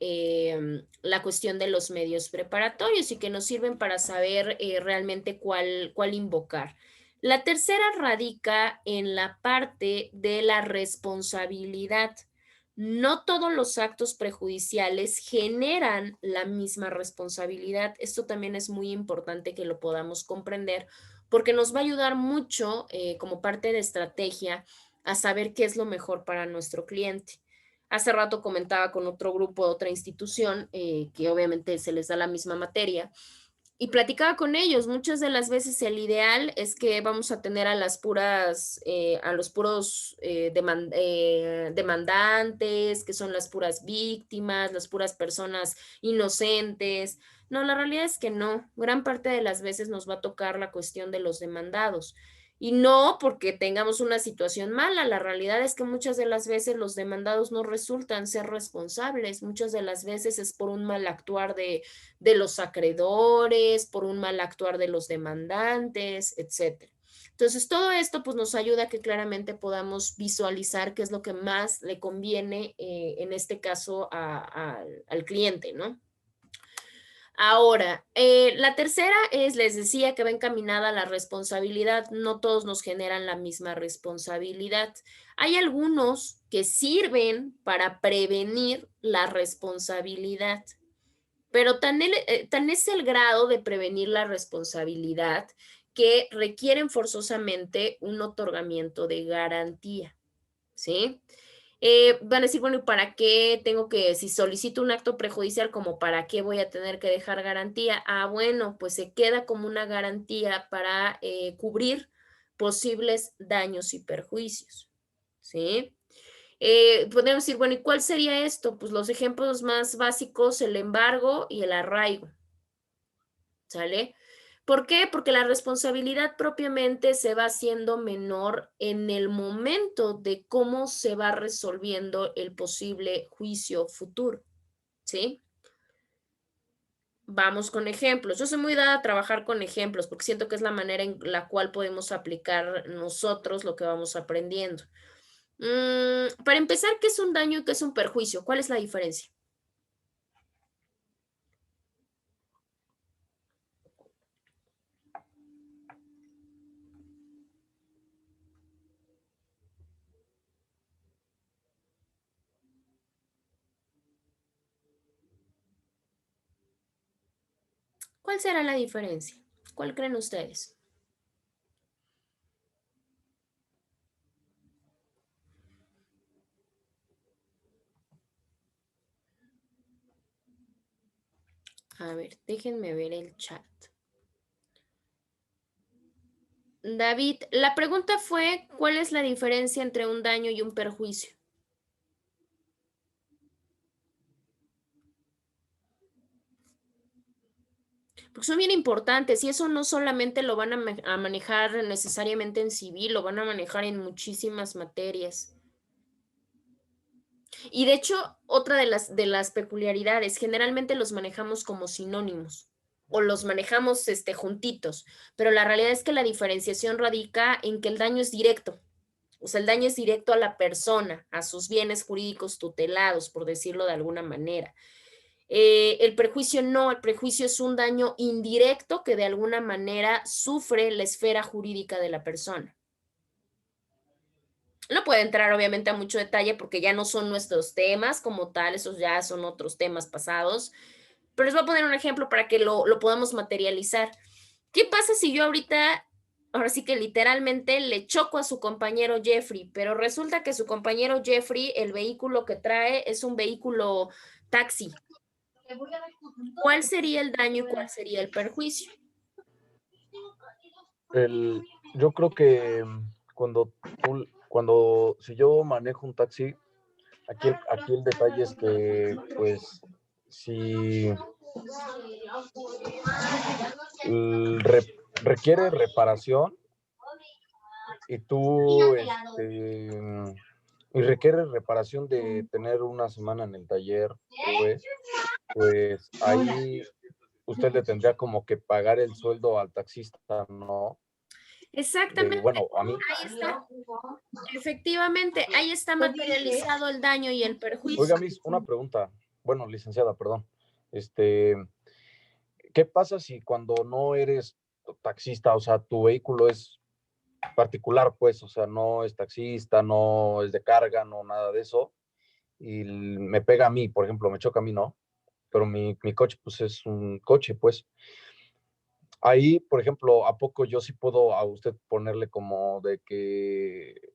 [SPEAKER 2] la cuestión de los medios preparatorios y que nos sirven para saber realmente cuál invocar. La tercera radica en la parte de la responsabilidad. No todos los actos prejudiciales generan la misma responsabilidad. Esto también es muy importante que lo podamos comprender porque nos va a ayudar mucho como parte de estrategia a saber qué es lo mejor para nuestro cliente. Hace rato comentaba con otro grupo, otra institución, que obviamente se les da la misma materia, y platicaba con ellos. Muchas de las veces el ideal es que vamos a tener a los puros demandantes, que son las puras víctimas, las puras personas inocentes. No, la realidad es que no. Gran parte de las veces nos va a tocar la cuestión de los demandados. Y no porque tengamos una situación mala, la realidad es que muchas de las veces los demandados no resultan ser responsables, muchas de las veces es por un mal actuar de los acreedores, por un mal actuar de los demandantes, etc. Entonces, todo esto pues nos ayuda a que claramente podamos visualizar qué es lo que más le conviene, en este caso, al cliente, ¿no? Ahora, la tercera les decía que va encaminada a la responsabilidad. No todos nos generan la misma responsabilidad. Hay algunos que sirven para prevenir la responsabilidad, pero tan es el grado de prevenir la responsabilidad que requieren forzosamente un otorgamiento de garantía, ¿sí? Van a decir, bueno, ¿y para qué tengo que, si solicito un acto prejudicial, como para qué voy a tener que dejar garantía? Ah, bueno, pues se queda como una garantía para cubrir posibles daños y perjuicios, ¿sí? Podemos decir, bueno, ¿y cuál sería esto? Pues los ejemplos más básicos, el embargo y el arraigo, ¿sale? ¿Por qué? Porque la responsabilidad propiamente se va haciendo menor en el momento de cómo se va resolviendo el posible juicio futuro, ¿sí? Vamos con ejemplos. Yo soy muy dada a trabajar con ejemplos porque siento que es la manera en la cual podemos aplicar nosotros lo que vamos aprendiendo. Para empezar, ¿qué es un daño y qué es un perjuicio? ¿Cuál es la diferencia? ¿Cuál será la diferencia? ¿Cuál creen ustedes? A ver, déjenme ver el chat. David, la pregunta fue, ¿cuál es la diferencia entre un daño y un perjuicio? Porque son bien importantes y eso no solamente lo van a manejar necesariamente en civil, lo van a manejar en muchísimas materias. Y de hecho, otra de las peculiaridades, generalmente los manejamos como sinónimos o los manejamos juntitos, pero la realidad es que la diferenciación radica en que el daño es directo. O sea, el daño es directo a la persona, a sus bienes jurídicos tutelados, por decirlo de alguna manera. El perjuicio no, el perjuicio es un daño indirecto que de alguna manera sufre la esfera jurídica de la persona. No puede entrar obviamente a mucho detalle porque ya no son nuestros temas como tal, esos ya son otros temas pasados, pero les voy a poner un ejemplo para que lo podamos materializar. ¿Qué pasa si yo ahorita, ahora sí que literalmente le choco a su compañero Jeffrey, pero resulta que su compañero Jeffrey, el vehículo que trae es un vehículo taxi? ¿Cuál sería el daño y cuál sería el perjuicio?
[SPEAKER 4] Yo creo que si yo manejo un taxi, aquí el detalle es que, pues, si requiere reparación y y requiere reparación de tener una semana en el taller, pues ahí usted le tendría como que pagar el sueldo al taxista, ¿no?
[SPEAKER 2] Exactamente,
[SPEAKER 4] Bueno, a mí.
[SPEAKER 2] ahí está. Efectivamente, ahí está materializado el daño y el
[SPEAKER 4] Oiga,
[SPEAKER 2] perjuicio.
[SPEAKER 4] Miss, una pregunta. Bueno, licenciada, perdón. Este, ¿Qué pasa si cuando no eres taxista, o sea, tu vehículo es particular, pues, o sea, no es taxista, no es de carga, no nada de eso, y me pega a mí, por ejemplo, me choca a mí, ¿no? Pero mi coche, pues, es un coche, pues. Ahí, por ejemplo, ¿a poco yo sí puedo a usted ponerle como de que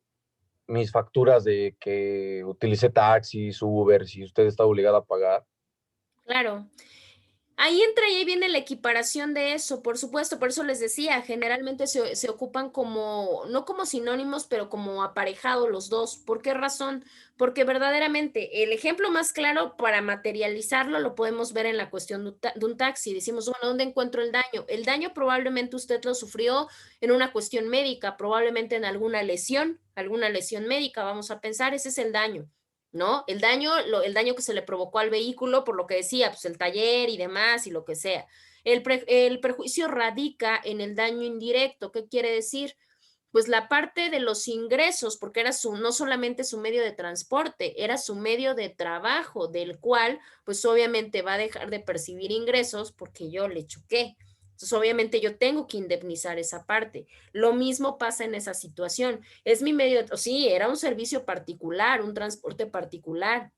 [SPEAKER 4] mis facturas de que utilicé taxis, Uber, si usted está obligada a pagar?
[SPEAKER 2] Claro. Ahí entra y ahí viene la equiparación de eso, por supuesto, por eso les decía, generalmente se ocupan como, no como sinónimos, pero como aparejados los dos. ¿Por qué razón? Porque verdaderamente el ejemplo más claro para materializarlo lo podemos ver en la cuestión de un taxi. Decimos, bueno, ¿dónde encuentro el daño? El daño probablemente usted lo sufrió en una cuestión médica, probablemente en alguna lesión médica, vamos a pensar, ese es el daño. ¿No? El daño que se le provocó al vehículo, por lo que decía, pues el taller y demás y lo que sea. El perjuicio radica en el daño indirecto. ¿Qué quiere decir? Pues la parte de los ingresos, porque era no solamente su medio de transporte, era su medio de trabajo, del cual, pues obviamente va a dejar de percibir ingresos porque yo le choqué. Entonces, obviamente yo tengo que indemnizar esa parte. Lo mismo pasa en esa situación. Es mi medio, sí, era un servicio particular, un transporte particular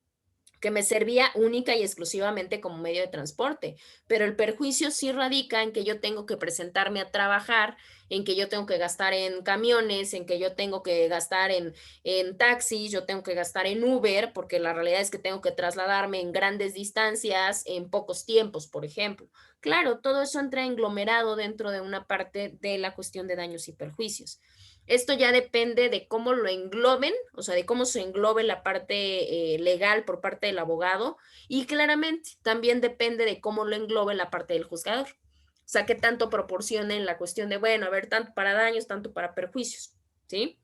[SPEAKER 2] que me servía única y exclusivamente como medio de transporte, pero el perjuicio sí radica en que yo tengo que presentarme a trabajar, en que yo tengo que gastar en camiones, en que yo tengo que gastar en taxis, yo tengo que gastar en Uber, porque la realidad es que tengo que trasladarme en grandes distancias, en pocos tiempos, por ejemplo. Claro, todo eso entra englomerado dentro de una parte de la cuestión de daños y perjuicios. Esto ya depende de cómo lo engloben, o sea, de cómo se englobe la parte legal por parte del abogado y claramente también depende de cómo lo englobe la parte del juzgador. O sea, qué tanto proporcionen la cuestión de, bueno, a ver, tanto para daños, tanto para perjuicios, ¿sí?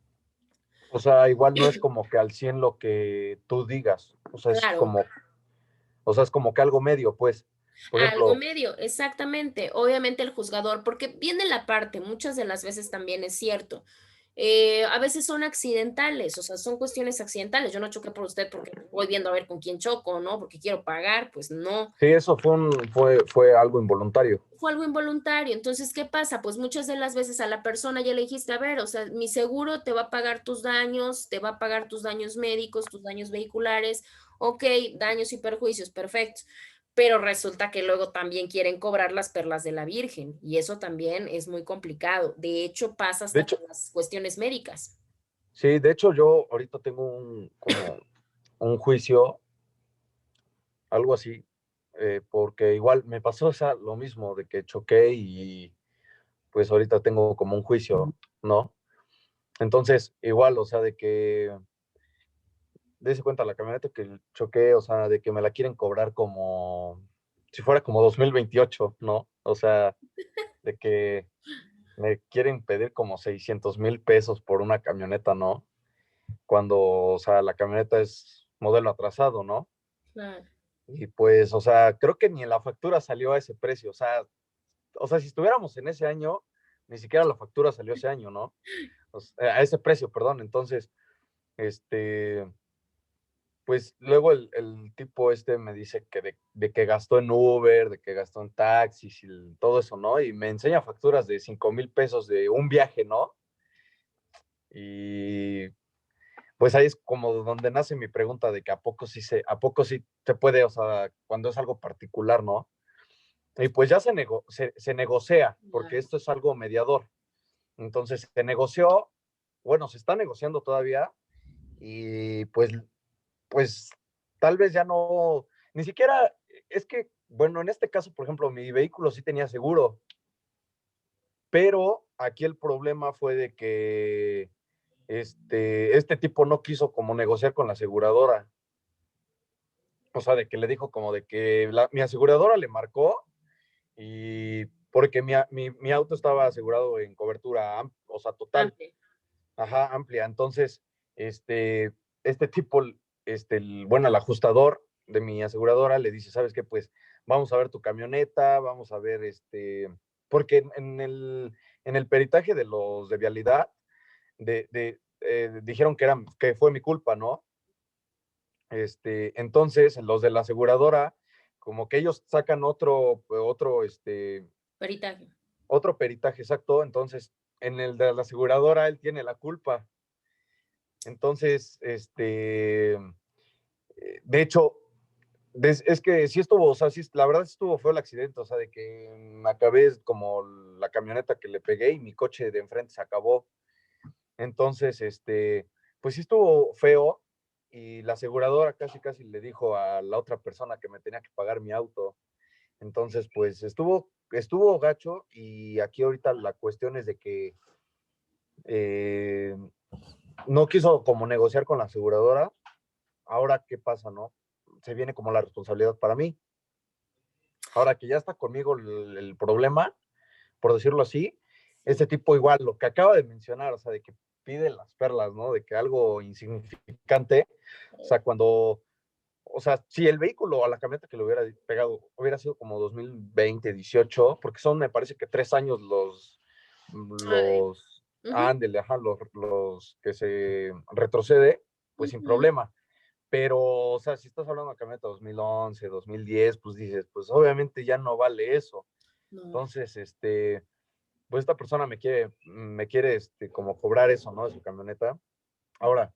[SPEAKER 4] O sea, igual no es como que al 100 lo que tú digas,
[SPEAKER 2] Claro,
[SPEAKER 4] o sea, es como que algo medio, pues. Por
[SPEAKER 2] algo
[SPEAKER 4] ejemplo,
[SPEAKER 2] medio, exactamente. Obviamente el juzgador, porque viene la parte, muchas de las veces también es cierto. A veces son accidentales, o sea, son cuestiones accidentales. Yo no choqué por usted porque voy viendo a ver con quién choco, ¿no? Porque quiero pagar, pues no.
[SPEAKER 4] sí, eso fue algo involuntario.
[SPEAKER 2] Fue algo involuntario. Entonces, ¿qué pasa? Pues muchas de las veces a la persona ya le dijiste, a ver, o sea, mi seguro te va a pagar tus daños, te va a pagar tus daños médicos, tus daños vehiculares, ok, daños y perjuicios, perfecto. Pero resulta que luego también quieren cobrar las perlas de la Virgen y eso también es muy complicado. De hecho, pasa
[SPEAKER 4] De
[SPEAKER 2] hasta
[SPEAKER 4] hecho,
[SPEAKER 2] con las cuestiones médicas.
[SPEAKER 4] sí, de hecho yo ahorita tengo como un juicio, algo así, porque igual me pasó lo mismo de que choqué y pues ahorita tengo como un juicio, ¿no? Entonces, igual, o sea, de que dése cuenta la camioneta que choqué, o sea, de que me la quieren cobrar como si fuera como 2028, ¿no? O sea, de que me quieren pedir como 600,000 pesos por una camioneta, ¿no? Cuando, o sea, la camioneta es modelo atrasado, ¿no?
[SPEAKER 2] Claro.
[SPEAKER 4] Y pues, o sea, creo que ni en la factura salió a ese precio, o sea, si estuviéramos en ese año, ni siquiera la factura salió ese año, ¿no? O sea, a ese precio, perdón. Entonces, este, pues luego el tipo este me dice que de que gastó en Uber, de que gastó en taxis y todo eso, ¿no? Y me enseña facturas de 5,000 pesos de un viaje, ¿no? Y pues ahí es como donde nace mi pregunta de que a poco sí se puede, o sea, cuando es algo particular, ¿no? Y pues ya se negocia, porque esto es algo mediador. Entonces se negoció, bueno, se está negociando todavía y pues tal vez ya no, ni siquiera, es que, bueno, en este caso, por ejemplo, mi vehículo sí tenía seguro, Pero aquí el problema fue de que este tipo no quiso como negociar con la aseguradora. O sea, de que le dijo como de que mi aseguradora le marcó y porque mi auto estaba asegurado en cobertura, o sea, total,
[SPEAKER 2] Amplia.
[SPEAKER 4] ajá, amplia. Entonces, este tipo, bueno, el ajustador de mi aseguradora le dice, ¿sabes qué? Pues vamos a ver tu camioneta, vamos a ver, porque en el peritaje de los de vialidad, dijeron que fue mi culpa, ¿no? Entonces, los de la aseguradora, como que ellos sacan
[SPEAKER 2] Peritaje.
[SPEAKER 4] otro peritaje exacto, entonces en el de la aseguradora él tiene la culpa. Entonces, de hecho, es que sí estuvo, o sea, sí, la verdad estuvo feo el accidente, o sea, de que me acabé como la camioneta que le pegué y mi coche de enfrente se acabó. Entonces, pues sí estuvo feo y la aseguradora casi casi le dijo a la otra persona que me tenía que pagar mi auto. Entonces, pues estuvo gacho y aquí ahorita la cuestión es de que eh, no quiso como negociar con la aseguradora. Ahora, ¿qué pasa, no? Se viene como la responsabilidad para mí. Ahora que ya está conmigo el problema, por decirlo así, este tipo igual, lo que acaba de mencionar, o sea, de que pide las perlas, ¿no? De que algo insignificante, o sea, o sea, si el vehículo a la camioneta que le hubiera pegado hubiera sido como 2020, 18, porque son, me parece que 3 años
[SPEAKER 2] Ay, ujú,
[SPEAKER 4] ándele, ajá, los que se retrocede, pues sin
[SPEAKER 2] ujú.
[SPEAKER 4] problema. Pero, o sea, si estás hablando de camioneta 2011, 2010, pues dices, pues obviamente ya no vale eso.
[SPEAKER 2] No.
[SPEAKER 4] Entonces, pues esta persona me quiere como cobrar eso, ¿no? De su camioneta. Ahora,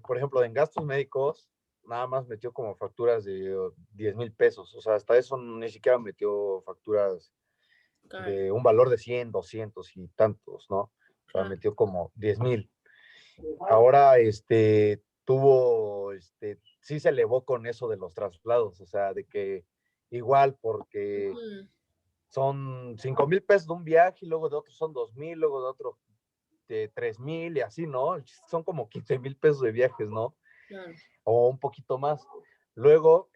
[SPEAKER 4] por ejemplo, en gastos médicos, nada más metió como facturas de 10,000 pesos. O sea, hasta eso ni siquiera metió facturas
[SPEAKER 2] Claro,
[SPEAKER 4] de un valor de 100, 200 y tantos, ¿no? O sea,
[SPEAKER 2] claro.
[SPEAKER 4] metió como 10,000. Ahora, sí se elevó con eso de los traslados, o sea, de que igual porque
[SPEAKER 2] Ujú,
[SPEAKER 4] son 5,000 pesos de un viaje y luego de otro son 2,000, luego de otro de 3,000 y así, ¿no? Son como 15,000 pesos de viajes, ¿no?
[SPEAKER 2] claro.
[SPEAKER 4] O un poquito más. Luego,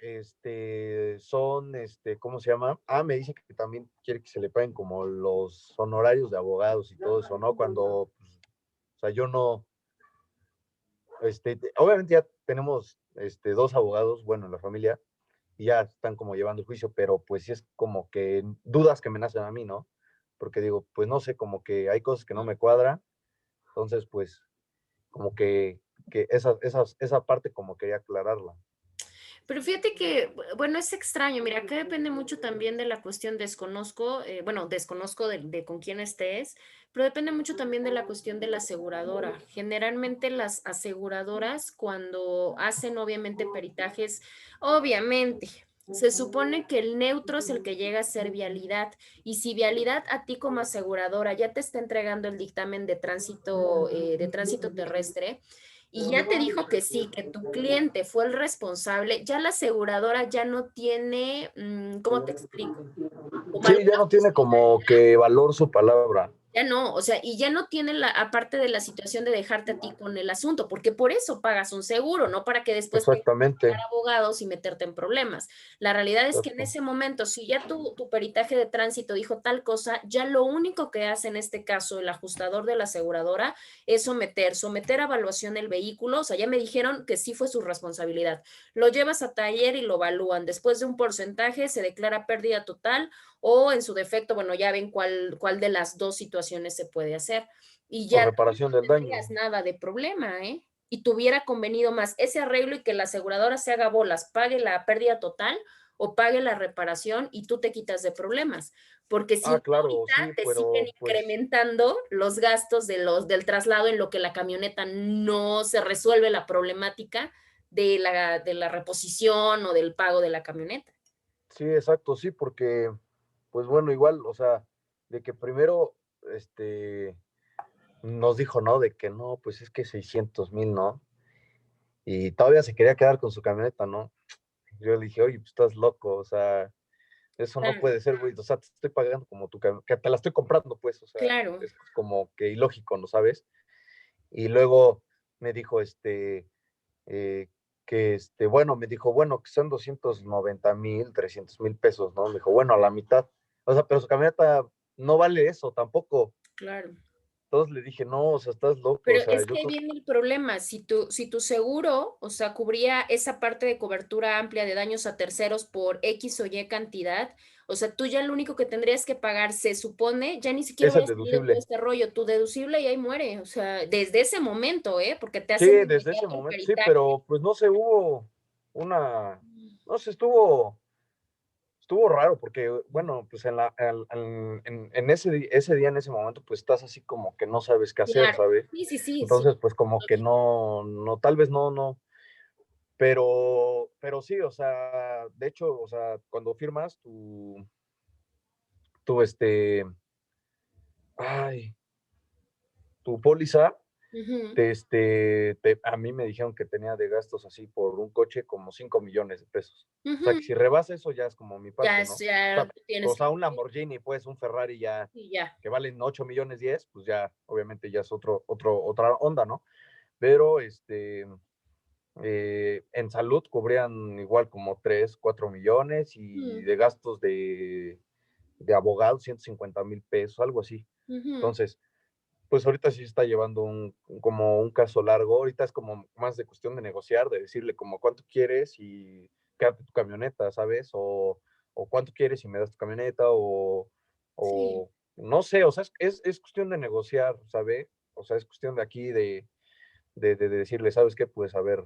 [SPEAKER 4] ¿cómo se llama? Me dice que también quiere que se le paguen como los honorarios de abogados y todo eso, ¿no? Cuando, pues, o sea, yo no, obviamente ya tenemos, dos abogados, bueno, en la familia, y ya están como llevando el juicio, pero pues sí es como que dudas que me nacen a mí, ¿no? Porque digo, pues no sé, como que hay cosas que no me cuadran, entonces pues como que esa parte como quería aclararla.
[SPEAKER 2] Pero fíjate que, bueno, es extraño. Mira, acá depende mucho también de la cuestión, desconozco, bueno, desconozco de con quién estés, pero depende mucho también de la cuestión de la aseguradora. Generalmente las aseguradoras, cuando hacen obviamente peritajes, obviamente. Se supone que el neutro es el que llega a ser vialidad y si vialidad a ti como aseguradora ya te está entregando el dictamen de tránsito terrestre, y ya te dijo que sí, que tu cliente fue el responsable, ya la aseguradora ya no tiene, ¿cómo te explico? Como
[SPEAKER 4] Sí, ya
[SPEAKER 2] alguna
[SPEAKER 4] no tiene como que valor su palabra.
[SPEAKER 2] ya no, o sea, y ya no tiene la, aparte de la situación de dejarte a ti con el asunto, porque por eso pagas un seguro, no para que después tengas que
[SPEAKER 4] Exactamente.
[SPEAKER 2] pagar abogados y meterte en problemas. La realidad es que en
[SPEAKER 4] Exacto.
[SPEAKER 2] ese momento, si ya tu peritaje de tránsito dijo tal cosa, ya lo único que hace en este caso el ajustador de la aseguradora es someter a evaluación el vehículo, o sea, ya me dijeron que sí fue su responsabilidad. Lo llevas a taller y lo evalúan. Después de un porcentaje se declara pérdida total o en su defecto, bueno, ya ven cuál de las dos situaciones se puede hacer. Y
[SPEAKER 4] Por
[SPEAKER 2] ya tú no
[SPEAKER 4] reparación del
[SPEAKER 2] tendrías
[SPEAKER 4] daño.
[SPEAKER 2] nada de problema, ¿eh? Y tuviera convenido más ese arreglo y que la aseguradora se haga bolas, pague la pérdida total o pague la reparación y tú te quitas de problemas. Porque si no,
[SPEAKER 4] Claro,
[SPEAKER 2] ahorita
[SPEAKER 4] sí,
[SPEAKER 2] te siguen
[SPEAKER 4] pero pues
[SPEAKER 2] incrementando los gastos del traslado en lo que la camioneta no se resuelve la problemática de la reposición o del pago de la camioneta.
[SPEAKER 4] sí, exacto, sí, porque pues bueno, igual, o sea, de que primero, nos dijo, ¿no? De que no, pues es que 600,000, ¿no? Y todavía se quería quedar con su camioneta, ¿no? Yo le dije, oye, pues estás loco, o sea, Eso no
[SPEAKER 2] Claro,
[SPEAKER 4] puede ser, güey. O sea, te estoy pagando como que te la estoy comprando, pues. O sea,
[SPEAKER 2] claro.
[SPEAKER 4] es como que ilógico, ¿no sabes? Y luego me dijo, bueno, me dijo, bueno, que son 290,000, 300,000 pesos, ¿no? Me dijo, bueno, a la mitad. O sea, pero su camioneta no vale eso tampoco.
[SPEAKER 2] Claro.
[SPEAKER 4] Entonces le dije, no, o sea, estás loco. O
[SPEAKER 2] Pero
[SPEAKER 4] sea,
[SPEAKER 2] es
[SPEAKER 4] yo
[SPEAKER 2] que ahí
[SPEAKER 4] creo
[SPEAKER 2] viene el problema. Si tu seguro, o sea, cubría esa parte de cobertura amplia de daños a terceros por X o Y cantidad, o sea, tú ya lo único que tendrías que pagar, se supone, ya ni
[SPEAKER 4] que
[SPEAKER 2] siquiera
[SPEAKER 4] es el
[SPEAKER 2] hubiera salido todo
[SPEAKER 4] deducible.
[SPEAKER 2] este rollo, tu deducible y ahí muere. O sea, desde ese momento, ¿eh? Porque te
[SPEAKER 4] Sí,
[SPEAKER 2] hacen de
[SPEAKER 4] desde ese
[SPEAKER 2] inmediato el
[SPEAKER 4] momento, sí,
[SPEAKER 2] peritaje.
[SPEAKER 4] pero pues no se hubo no sé, estuvo raro porque, bueno, pues en ese día, en ese momento, pues estás así como que no sabes qué hacer,
[SPEAKER 2] Claro.
[SPEAKER 4] ¿sabes?
[SPEAKER 2] Sí, sí, sí, sí.
[SPEAKER 4] Entonces, pues como que no, tal vez no, pero sí, o sea, de hecho, o sea, cuando firmas tu, ay, tu póliza,
[SPEAKER 2] Ujú.
[SPEAKER 4] a mí me dijeron que tenía de gastos así por un coche como 5 millones de pesos. O sea, que
[SPEAKER 2] Ujú.
[SPEAKER 4] si rebasa eso ya es como mi
[SPEAKER 2] Ya,
[SPEAKER 4] parte, ¿no?
[SPEAKER 2] ya
[SPEAKER 4] O
[SPEAKER 2] tienes que...
[SPEAKER 4] sea, un Lamborghini, pues, un Ferrari ya,
[SPEAKER 2] Y ya.
[SPEAKER 4] que valen 8 millones 10, pues ya, obviamente ya es otra onda, ¿no? Pero, en salud cubrían igual como 3 4 millones y
[SPEAKER 2] Ujú.
[SPEAKER 4] de gastos de abogado 150,000 pesos, algo así.
[SPEAKER 2] Ujú.
[SPEAKER 4] Entonces, pues ahorita sí se está llevando como un caso largo, ahorita es como más de cuestión de negociar, de decirle como cuánto quieres y quédate tu camioneta, ¿sabes? O cuánto quieres y me das tu camioneta,
[SPEAKER 2] Sí.
[SPEAKER 4] o no sé, o sea, es cuestión de negociar, ¿sabes? O sea, es cuestión de aquí de decirle, ¿sabes qué? Pues a ver,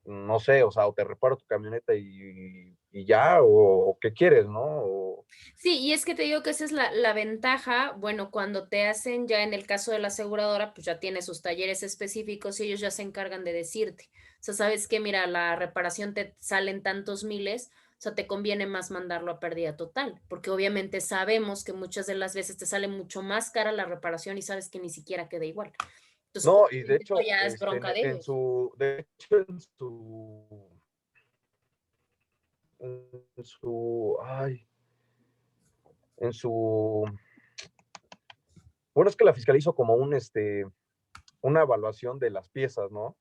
[SPEAKER 4] no sé, o sea, o te reparo tu camioneta y ya, o qué quieres, ¿no?
[SPEAKER 2] Sí, y es que te digo que esa es la ventaja, bueno, cuando te hacen ya en el caso de la aseguradora, pues ya tiene sus talleres específicos y ellos ya se encargan de decirte, o sea, sabes que, mira, la reparación te salen tantos miles, o sea, te conviene más mandarlo a pérdida total, porque obviamente sabemos que muchas de las veces te sale mucho más cara la reparación y sabes que ni siquiera queda igual. Entonces,
[SPEAKER 4] No, y de
[SPEAKER 2] obviamente eso
[SPEAKER 4] hecho,
[SPEAKER 2] ya es bronca de ellos.
[SPEAKER 4] ay, en su, bueno, es que la fiscalía hizo como una evaluación de las piezas, ¿no?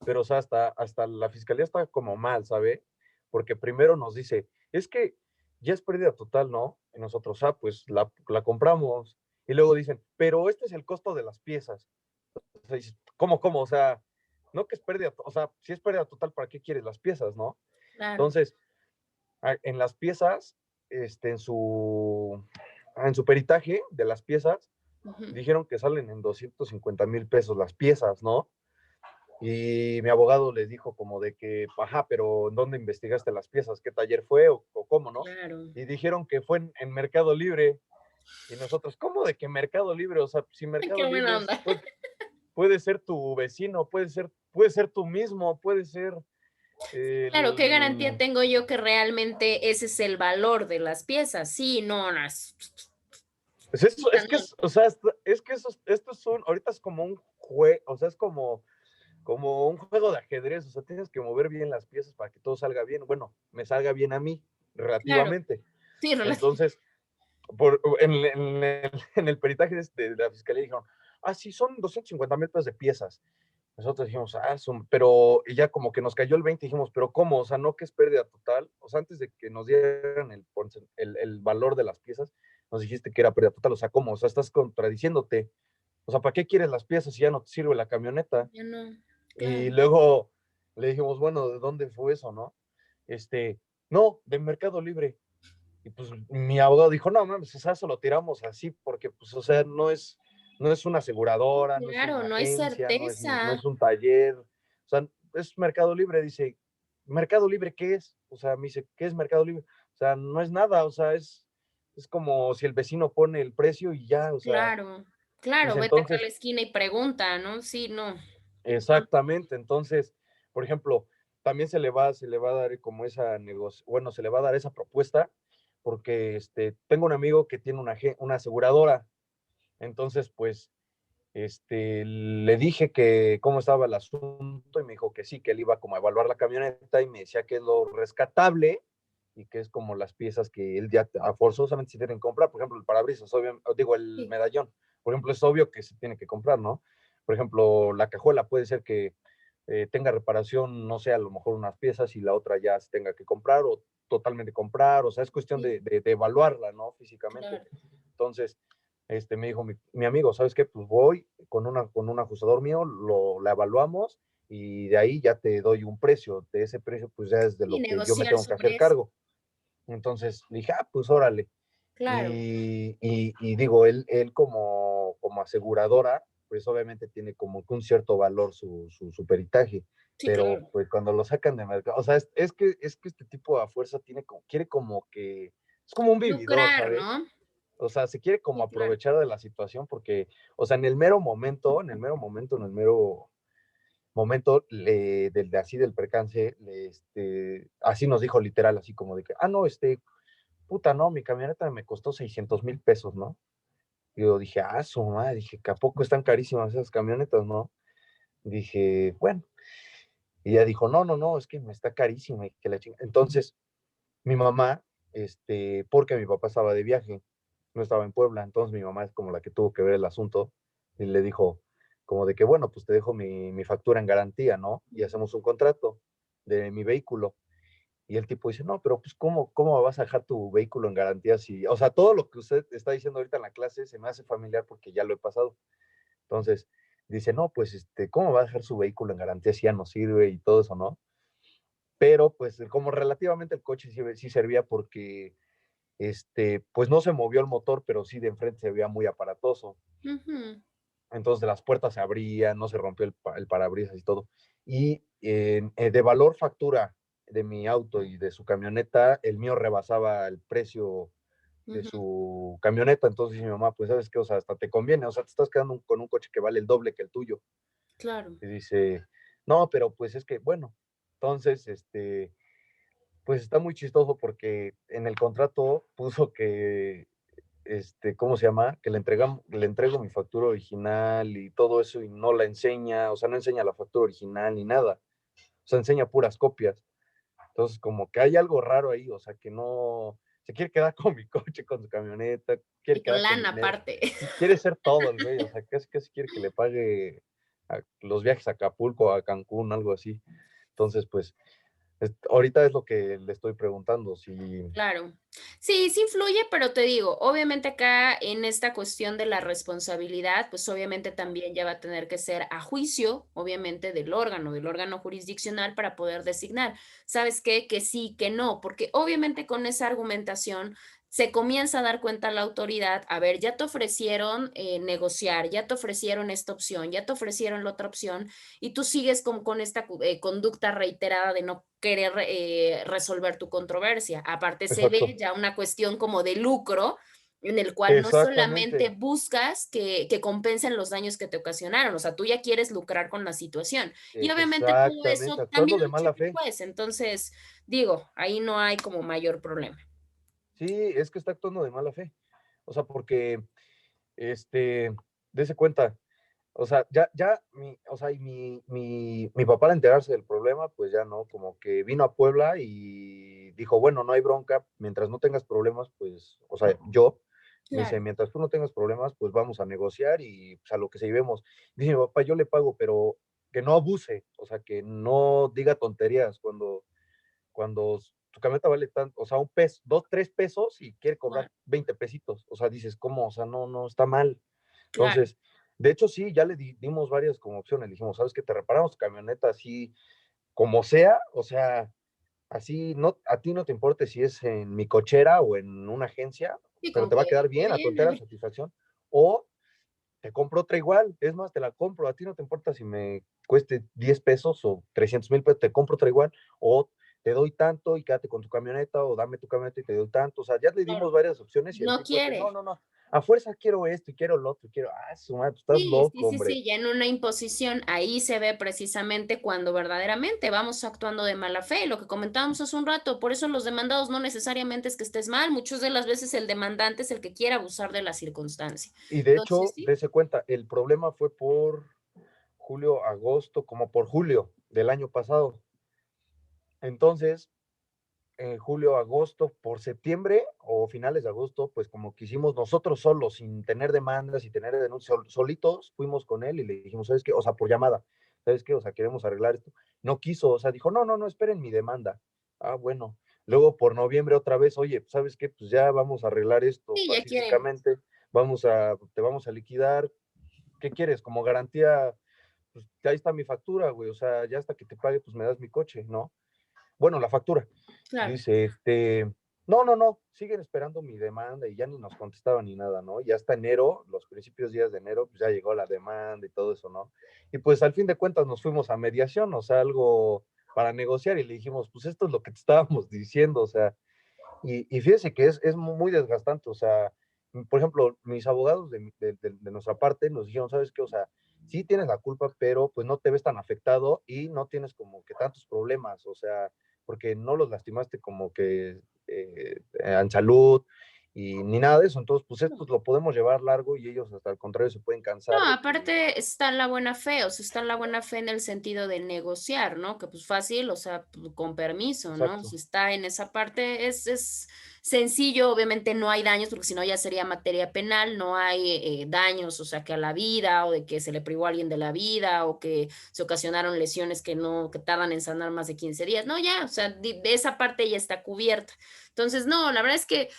[SPEAKER 4] Pero, o sea, hasta la fiscalía está como mal, ¿sabe? Porque primero nos dice, es que ya es pérdida total, ¿no? Y nosotros, pues la compramos. Y luego dicen, pero este es el costo de las piezas. O sea, dices, ¿cómo? O sea, no que es pérdida, o sea, si es pérdida total, ¿para qué quieres las piezas, no?
[SPEAKER 2] Claro.
[SPEAKER 4] Entonces, en las piezas, en su peritaje de las piezas,
[SPEAKER 2] Ujú.
[SPEAKER 4] dijeron que salen en 250,000 pesos las piezas, ¿no? Y mi abogado les dijo como de que, ajá, pero ¿en dónde investigaste las piezas? ¿Qué taller fue o cómo, no?
[SPEAKER 2] Claro.
[SPEAKER 4] Y dijeron que fue en Mercado Libre. Y nosotros, ¿cómo de que Mercado Libre? O sea, si
[SPEAKER 2] Qué
[SPEAKER 4] Mercado Libre
[SPEAKER 2] buena onda.
[SPEAKER 4] puede ser tu vecino, puede ser tú mismo, puede ser
[SPEAKER 2] Claro, ¿qué garantía
[SPEAKER 4] el...
[SPEAKER 2] tengo yo que realmente ese es el valor de las piezas? Sí, no, no
[SPEAKER 4] Pues eso,
[SPEAKER 2] puta,
[SPEAKER 4] es que,
[SPEAKER 2] no.
[SPEAKER 4] o sea, es que esto ahorita es como un juego, o sea, es como un juego de ajedrez, o sea, tienes que mover bien las piezas para que todo salga bien. Bueno, me salga bien a mí,
[SPEAKER 2] Claro,
[SPEAKER 4] relativamente.
[SPEAKER 2] sí, relativo.
[SPEAKER 4] Entonces, en el peritaje de la fiscalía dijeron, sí, son 250,000 pesos de piezas. Nosotros dijimos, pero y ya como que nos cayó el 20, dijimos, pero ¿cómo? O sea, no que es pérdida total. O sea, antes de que nos dieran el valor de las piezas, nos dijiste que era pérdida total. O sea, ¿cómo? O sea, estás contradiciéndote. O sea, ¿para qué quieres las piezas si ya no te sirve la camioneta?
[SPEAKER 2] Ya no,
[SPEAKER 4] Y
[SPEAKER 2] claro.
[SPEAKER 4] luego le dijimos, bueno, ¿de dónde fue eso, no? No, de Mercado Libre. Y pues mi abogado dijo, no, mames, o sea, eso lo tiramos así porque, pues, o sea, no es una aseguradora, no es
[SPEAKER 2] Claro,
[SPEAKER 4] una
[SPEAKER 2] no hay
[SPEAKER 4] agencia, no es
[SPEAKER 2] certeza.
[SPEAKER 4] un taller, o sea, es Mercado Libre. Dice, ¿Mercado Libre qué es? O sea, me dice, ¿qué es Mercado Libre? O sea, no es nada, o sea, es como si el vecino pone el precio y ya, o sea,
[SPEAKER 2] Claro, claro,
[SPEAKER 4] dice,
[SPEAKER 2] vete acá a la
[SPEAKER 4] entonces,
[SPEAKER 2] esquina y pregunta, ¿no? Sí, no.
[SPEAKER 4] exactamente, entonces, por ejemplo, también se le va a dar como esa bueno, se le va a dar esa propuesta porque tengo un amigo que tiene una aseguradora, entonces, pues, le dije que cómo estaba el asunto y me dijo que sí, que él iba como a evaluar la camioneta y me decía que es lo rescatable y que es como las piezas que él ya forzosamente se tienen que comprar. Por ejemplo, el parabrisas, digo, el
[SPEAKER 2] Sí.
[SPEAKER 4] medallón, por ejemplo, es obvio que se tiene que comprar, ¿no? Por ejemplo, la cajuela puede ser que tenga reparación, no sé, a lo mejor unas piezas y la otra ya se tenga que comprar o totalmente comprar, o sea, es cuestión
[SPEAKER 2] Sí,
[SPEAKER 4] de evaluarla, ¿no? Físicamente.
[SPEAKER 2] claro.
[SPEAKER 4] Entonces, me dijo mi amigo, ¿sabes qué? Pues voy con un ajustador mío, la evaluamos y de ahí ya te doy un precio. De ese precio, pues ya es de
[SPEAKER 2] Y
[SPEAKER 4] lo que yo me
[SPEAKER 2] negociar
[SPEAKER 4] tengo que hacer
[SPEAKER 2] sobre eso.
[SPEAKER 4] cargo. Entonces dije, pues órale.
[SPEAKER 2] Claro.
[SPEAKER 4] Y digo, él como aseguradora, pues obviamente tiene como que un cierto valor su peritaje,
[SPEAKER 2] Sí,
[SPEAKER 4] pero
[SPEAKER 2] claro.
[SPEAKER 4] pues cuando lo sacan de mercado, o sea, es que este tipo a fuerza quiere como que, es como un vividor,
[SPEAKER 2] Lucrar,
[SPEAKER 4] ¿sabes?
[SPEAKER 2] ¿no?
[SPEAKER 4] O sea, se quiere como
[SPEAKER 2] Sí, claro.
[SPEAKER 4] aprovechar de la situación porque, o sea, en el mero momento, así del percance, así nos dijo literal, así como de que, no, puta, no, mi camioneta me costó 600,000 pesos, ¿no? Y yo dije, su madre, dije, ¿que a poco están carísimas esas camionetas, no? Dije, bueno, y ella dijo, no, no, no, es que me está carísima y que la chinga. Entonces, mi mamá, porque mi papá estaba de viaje, no estaba en Puebla, entonces mi mamá es como la que tuvo que ver el asunto y le dijo, como de que, bueno, pues te dejo mi factura en garantía, ¿no? Y hacemos un contrato de mi vehículo. Y el tipo dice, no, pero pues, ¿cómo vas a dejar tu vehículo en garantía si, o sea, todo lo que usted está diciendo ahorita en la clase se me hace familiar porque ya lo he pasado? Entonces, dice, no, pues, ¿cómo va a dejar su vehículo en garantía si ya no sirve y todo eso, no? Pero, pues, como relativamente el coche sí servía porque, pues, no se movió el motor, pero sí de enfrente se veía muy aparatoso.
[SPEAKER 2] Ujú.
[SPEAKER 4] Entonces, las puertas se abrían, no se rompió el parabrisas y todo. Y de valor factura de mi auto y de su camioneta, el mío rebasaba el precio de
[SPEAKER 2] Ujú.
[SPEAKER 4] su camioneta. Entonces dice mi mamá, pues sabes qué, o sea, hasta te conviene, o sea, te estás quedando con un coche que vale el doble que el tuyo.
[SPEAKER 2] Claro.
[SPEAKER 4] Y dice, no, pero pues es que, bueno, entonces, pues está muy chistoso porque en el contrato puso que, ¿cómo se llama? Que le entrego mi factura original y todo eso y no la enseña, o sea, no enseña la factura original ni nada, o sea, enseña puras copias. Entonces, como que hay algo raro ahí, o sea, que no, se quiere quedar con mi coche, con su camioneta, quiere
[SPEAKER 2] Y con
[SPEAKER 4] quedar con
[SPEAKER 2] lana
[SPEAKER 4] dinero,
[SPEAKER 2] aparte.
[SPEAKER 4] quiere ser todo el güey, o sea, casi quiere que le pague los viajes a Acapulco, a Cancún, algo así. Entonces, pues, ahorita es lo que le estoy preguntando, si...
[SPEAKER 2] Claro. Sí, sí influye, pero te digo, obviamente acá en esta cuestión de la responsabilidad, pues obviamente también ya va a tener que ser a juicio, obviamente, del órgano jurisdiccional para poder designar. ¿Sabes qué? Que sí, que no, porque obviamente con esa argumentación se comienza a dar cuenta la autoridad, a ver, ya te ofrecieron negociar, ya te ofrecieron esta opción, ya te ofrecieron la otra opción, y tú sigues con esta conducta reiterada de no querer resolver tu controversia. Aparte se ve
[SPEAKER 4] Exacto,
[SPEAKER 2] ya una cuestión como de lucro en el cual no solamente
[SPEAKER 4] exactamente,
[SPEAKER 2] buscas que compensen los daños que te ocasionaron, o sea, tú ya quieres lucrar con la situación. Y obviamente todo
[SPEAKER 4] exactamente,
[SPEAKER 2] eso también
[SPEAKER 4] actuando de
[SPEAKER 2] lo
[SPEAKER 4] mala
[SPEAKER 2] checa el
[SPEAKER 4] fe.
[SPEAKER 2] juez, entonces digo, ahí no hay como mayor problema.
[SPEAKER 4] Sí, es que está actuando de mala fe. O sea, porque, dése cuenta, o sea, y mi papá al enterarse del problema, pues ya no, como que vino a Puebla y dijo, bueno, no hay bronca, mientras no tengas problemas, pues, o sea, me dice,
[SPEAKER 2] Claro,
[SPEAKER 4] mientras tú no tengas problemas, pues vamos a negociar y pues, a lo que se llevemos. Dice mi papá, yo le pago, pero que no abuse, o sea, que no diga tonterías cuando tu camioneta vale tanto, o sea, un peso, 2, 3 pesos y quiere cobrar
[SPEAKER 2] claro,
[SPEAKER 4] 20 pesitos. O sea, dices, ¿cómo? O sea, no está mal.
[SPEAKER 2] claro,
[SPEAKER 4] Entonces, de hecho, sí, ya le dimos varias como opciones. Le dijimos, ¿sabes qué? Te reparamos tu camioneta así como sea, o sea, así, no, a ti no te importa si es en mi cochera o en una agencia,
[SPEAKER 2] y
[SPEAKER 4] pero
[SPEAKER 2] con
[SPEAKER 4] te va a
[SPEAKER 2] que
[SPEAKER 4] quedar
[SPEAKER 2] esté
[SPEAKER 4] bien, a tu
[SPEAKER 2] bien,
[SPEAKER 4] entera satisfacción. O te compro otra igual, es más, te la compro, a ti no te importa si me cueste 10 pesos o 300,000 pesos, te compro otra igual, o te doy tanto y quédate con tu camioneta, o dame tu camioneta y te doy tanto, o sea, ya le dimos
[SPEAKER 2] claro,
[SPEAKER 4] varias opciones y el
[SPEAKER 2] no
[SPEAKER 4] tipo dice, no,
[SPEAKER 2] quiere.
[SPEAKER 4] no, no, a fuerza quiero esto y quiero lo otro, y quiero, su madre, tú estás
[SPEAKER 2] Sí, sí,
[SPEAKER 4] loco,
[SPEAKER 2] sí,
[SPEAKER 4] hombre.
[SPEAKER 2] sí, ya en una imposición, ahí se ve precisamente cuando verdaderamente vamos actuando de mala fe, lo que comentábamos hace un rato, por eso los demandados no necesariamente es que estés mal, muchas de las veces el demandante es el que quiere abusar de la circunstancia.
[SPEAKER 4] Y de
[SPEAKER 2] Entonces,
[SPEAKER 4] hecho,
[SPEAKER 2] sí,
[SPEAKER 4] dése cuenta, el problema fue por julio, agosto, como por julio del año pasado. Entonces,
[SPEAKER 6] julio, agosto, por septiembre o finales de agosto, pues como que hicimos nosotros solos, sin tener demandas y tener denuncias, solitos, fuimos con él y le dijimos, ¿sabes qué? O sea, por llamada, ¿sabes qué? O sea, queremos arreglar esto. No quiso, o sea, dijo, no, esperen mi demanda. Ah, bueno. Luego por noviembre otra vez, oye, ¿sabes qué? Pues ya vamos a arreglar esto
[SPEAKER 2] Sí, ya quieren.
[SPEAKER 6] pacíficamente, te vamos a liquidar. ¿Qué quieres? Como garantía, pues ya ahí está mi factura, güey, o sea, ya hasta que te pague, pues me das mi coche, ¿no? Bueno, la factura.
[SPEAKER 2] Claro.
[SPEAKER 6] Dice, no, siguen esperando mi demanda y ya ni nos contestaban ni nada, ¿no? Ya hasta enero, los principios días de enero, pues ya llegó la demanda y todo eso, ¿no? Y pues al fin de cuentas nos fuimos a mediación, o sea, algo para negociar y le dijimos, pues esto es lo que te estábamos diciendo, o sea, y fíjese que es muy desgastante, o sea, por ejemplo, mis abogados de nuestra parte nos dijeron, ¿sabes qué? O sea, sí tienes la culpa, pero pues no te ves tan afectado y no tienes como que tantos problemas, o sea, porque no los lastimaste como que en salud y ni nada de eso, entonces pues esto lo podemos llevar largo y ellos hasta al contrario se pueden
[SPEAKER 2] No,
[SPEAKER 6] cansar de que,
[SPEAKER 2] aparte está en la buena fe, o sea, está en la buena fe en el sentido de negociar, ¿no? Que pues fácil, o sea, con permiso, ¿no?
[SPEAKER 6] exacto,
[SPEAKER 2] Si está en esa parte, es sencillo, obviamente no hay daños, porque si no ya sería materia penal, no hay daños, o sea, que a la vida, o de que se le privó a alguien de la vida, o que se ocasionaron lesiones que no, que tardan en sanar más de 15 días, no, ya, o sea, de esa parte ya está cubierta. Entonces, no, la verdad es que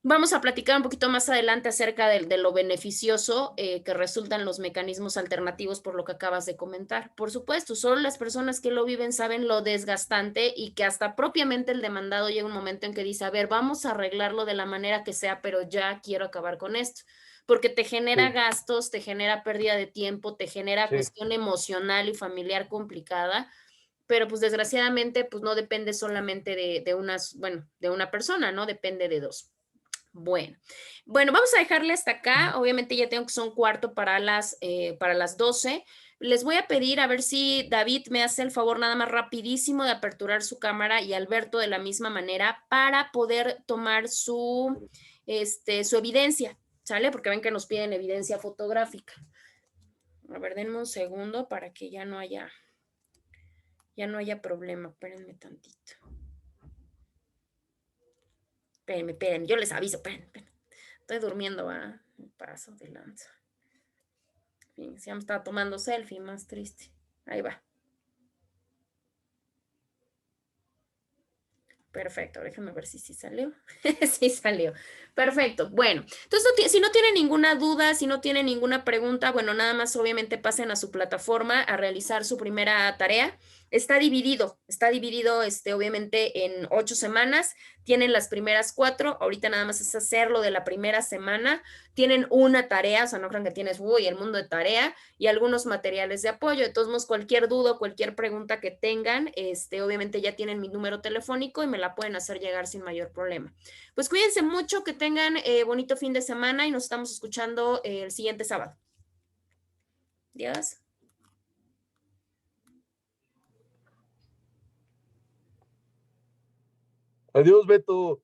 [SPEAKER 2] vamos a platicar un poquito más adelante acerca de lo beneficioso que resultan los mecanismos alternativos por lo que acabas de comentar. Por supuesto, solo las personas que lo viven saben lo desgastante y que hasta propiamente el demandado llega un momento en que dice, a ver, vamos a arreglarlo de la manera que sea, pero ya quiero acabar con esto, porque te genera
[SPEAKER 6] sí,
[SPEAKER 2] gastos, te genera pérdida de tiempo, te genera
[SPEAKER 6] sí,
[SPEAKER 2] cuestión emocional y familiar complicada, pero pues desgraciadamente pues no depende solamente de unas, bueno, de una persona, ¿no? Depende de dos. Bueno, bueno, vamos a dejarle hasta acá. Obviamente ya tengo que son cuarto para las 12. Les voy a pedir a ver si David me hace el favor nada más rapidísimo de aperturar su cámara y Alberto de la misma manera para poder tomar su evidencia, ¿sale? Porque ven que nos piden evidencia fotográfica. A ver, denme un segundo para que ya no haya problema. Espérenme tantito. Espérenme, yo les aviso, espérenme. Estoy durmiendo, va. Paso de lanza. Fin, ya me estaba tomando selfie, más triste. Ahí va. Perfecto, déjenme ver si sí salió. Sí salió. Perfecto. Bueno, entonces si no tienen ninguna duda, si no tienen ninguna pregunta, bueno, nada más obviamente pasen a su plataforma a realizar su primera tarea. Está dividido obviamente en 8 semanas. Tienen las primeras 4. Ahorita nada más es hacerlo de la primera semana. Tienen una tarea, o sea, no crean que tienes, uy, el mundo de tarea y algunos materiales de apoyo. De todos modos, cualquier duda, cualquier pregunta que tengan, obviamente ya tienen mi número telefónico y me la pueden hacer llegar sin mayor problema. Pues cuídense mucho, que tengan bonito fin de semana y nos estamos escuchando el siguiente sábado. Adiós.
[SPEAKER 6] adiós, Beto.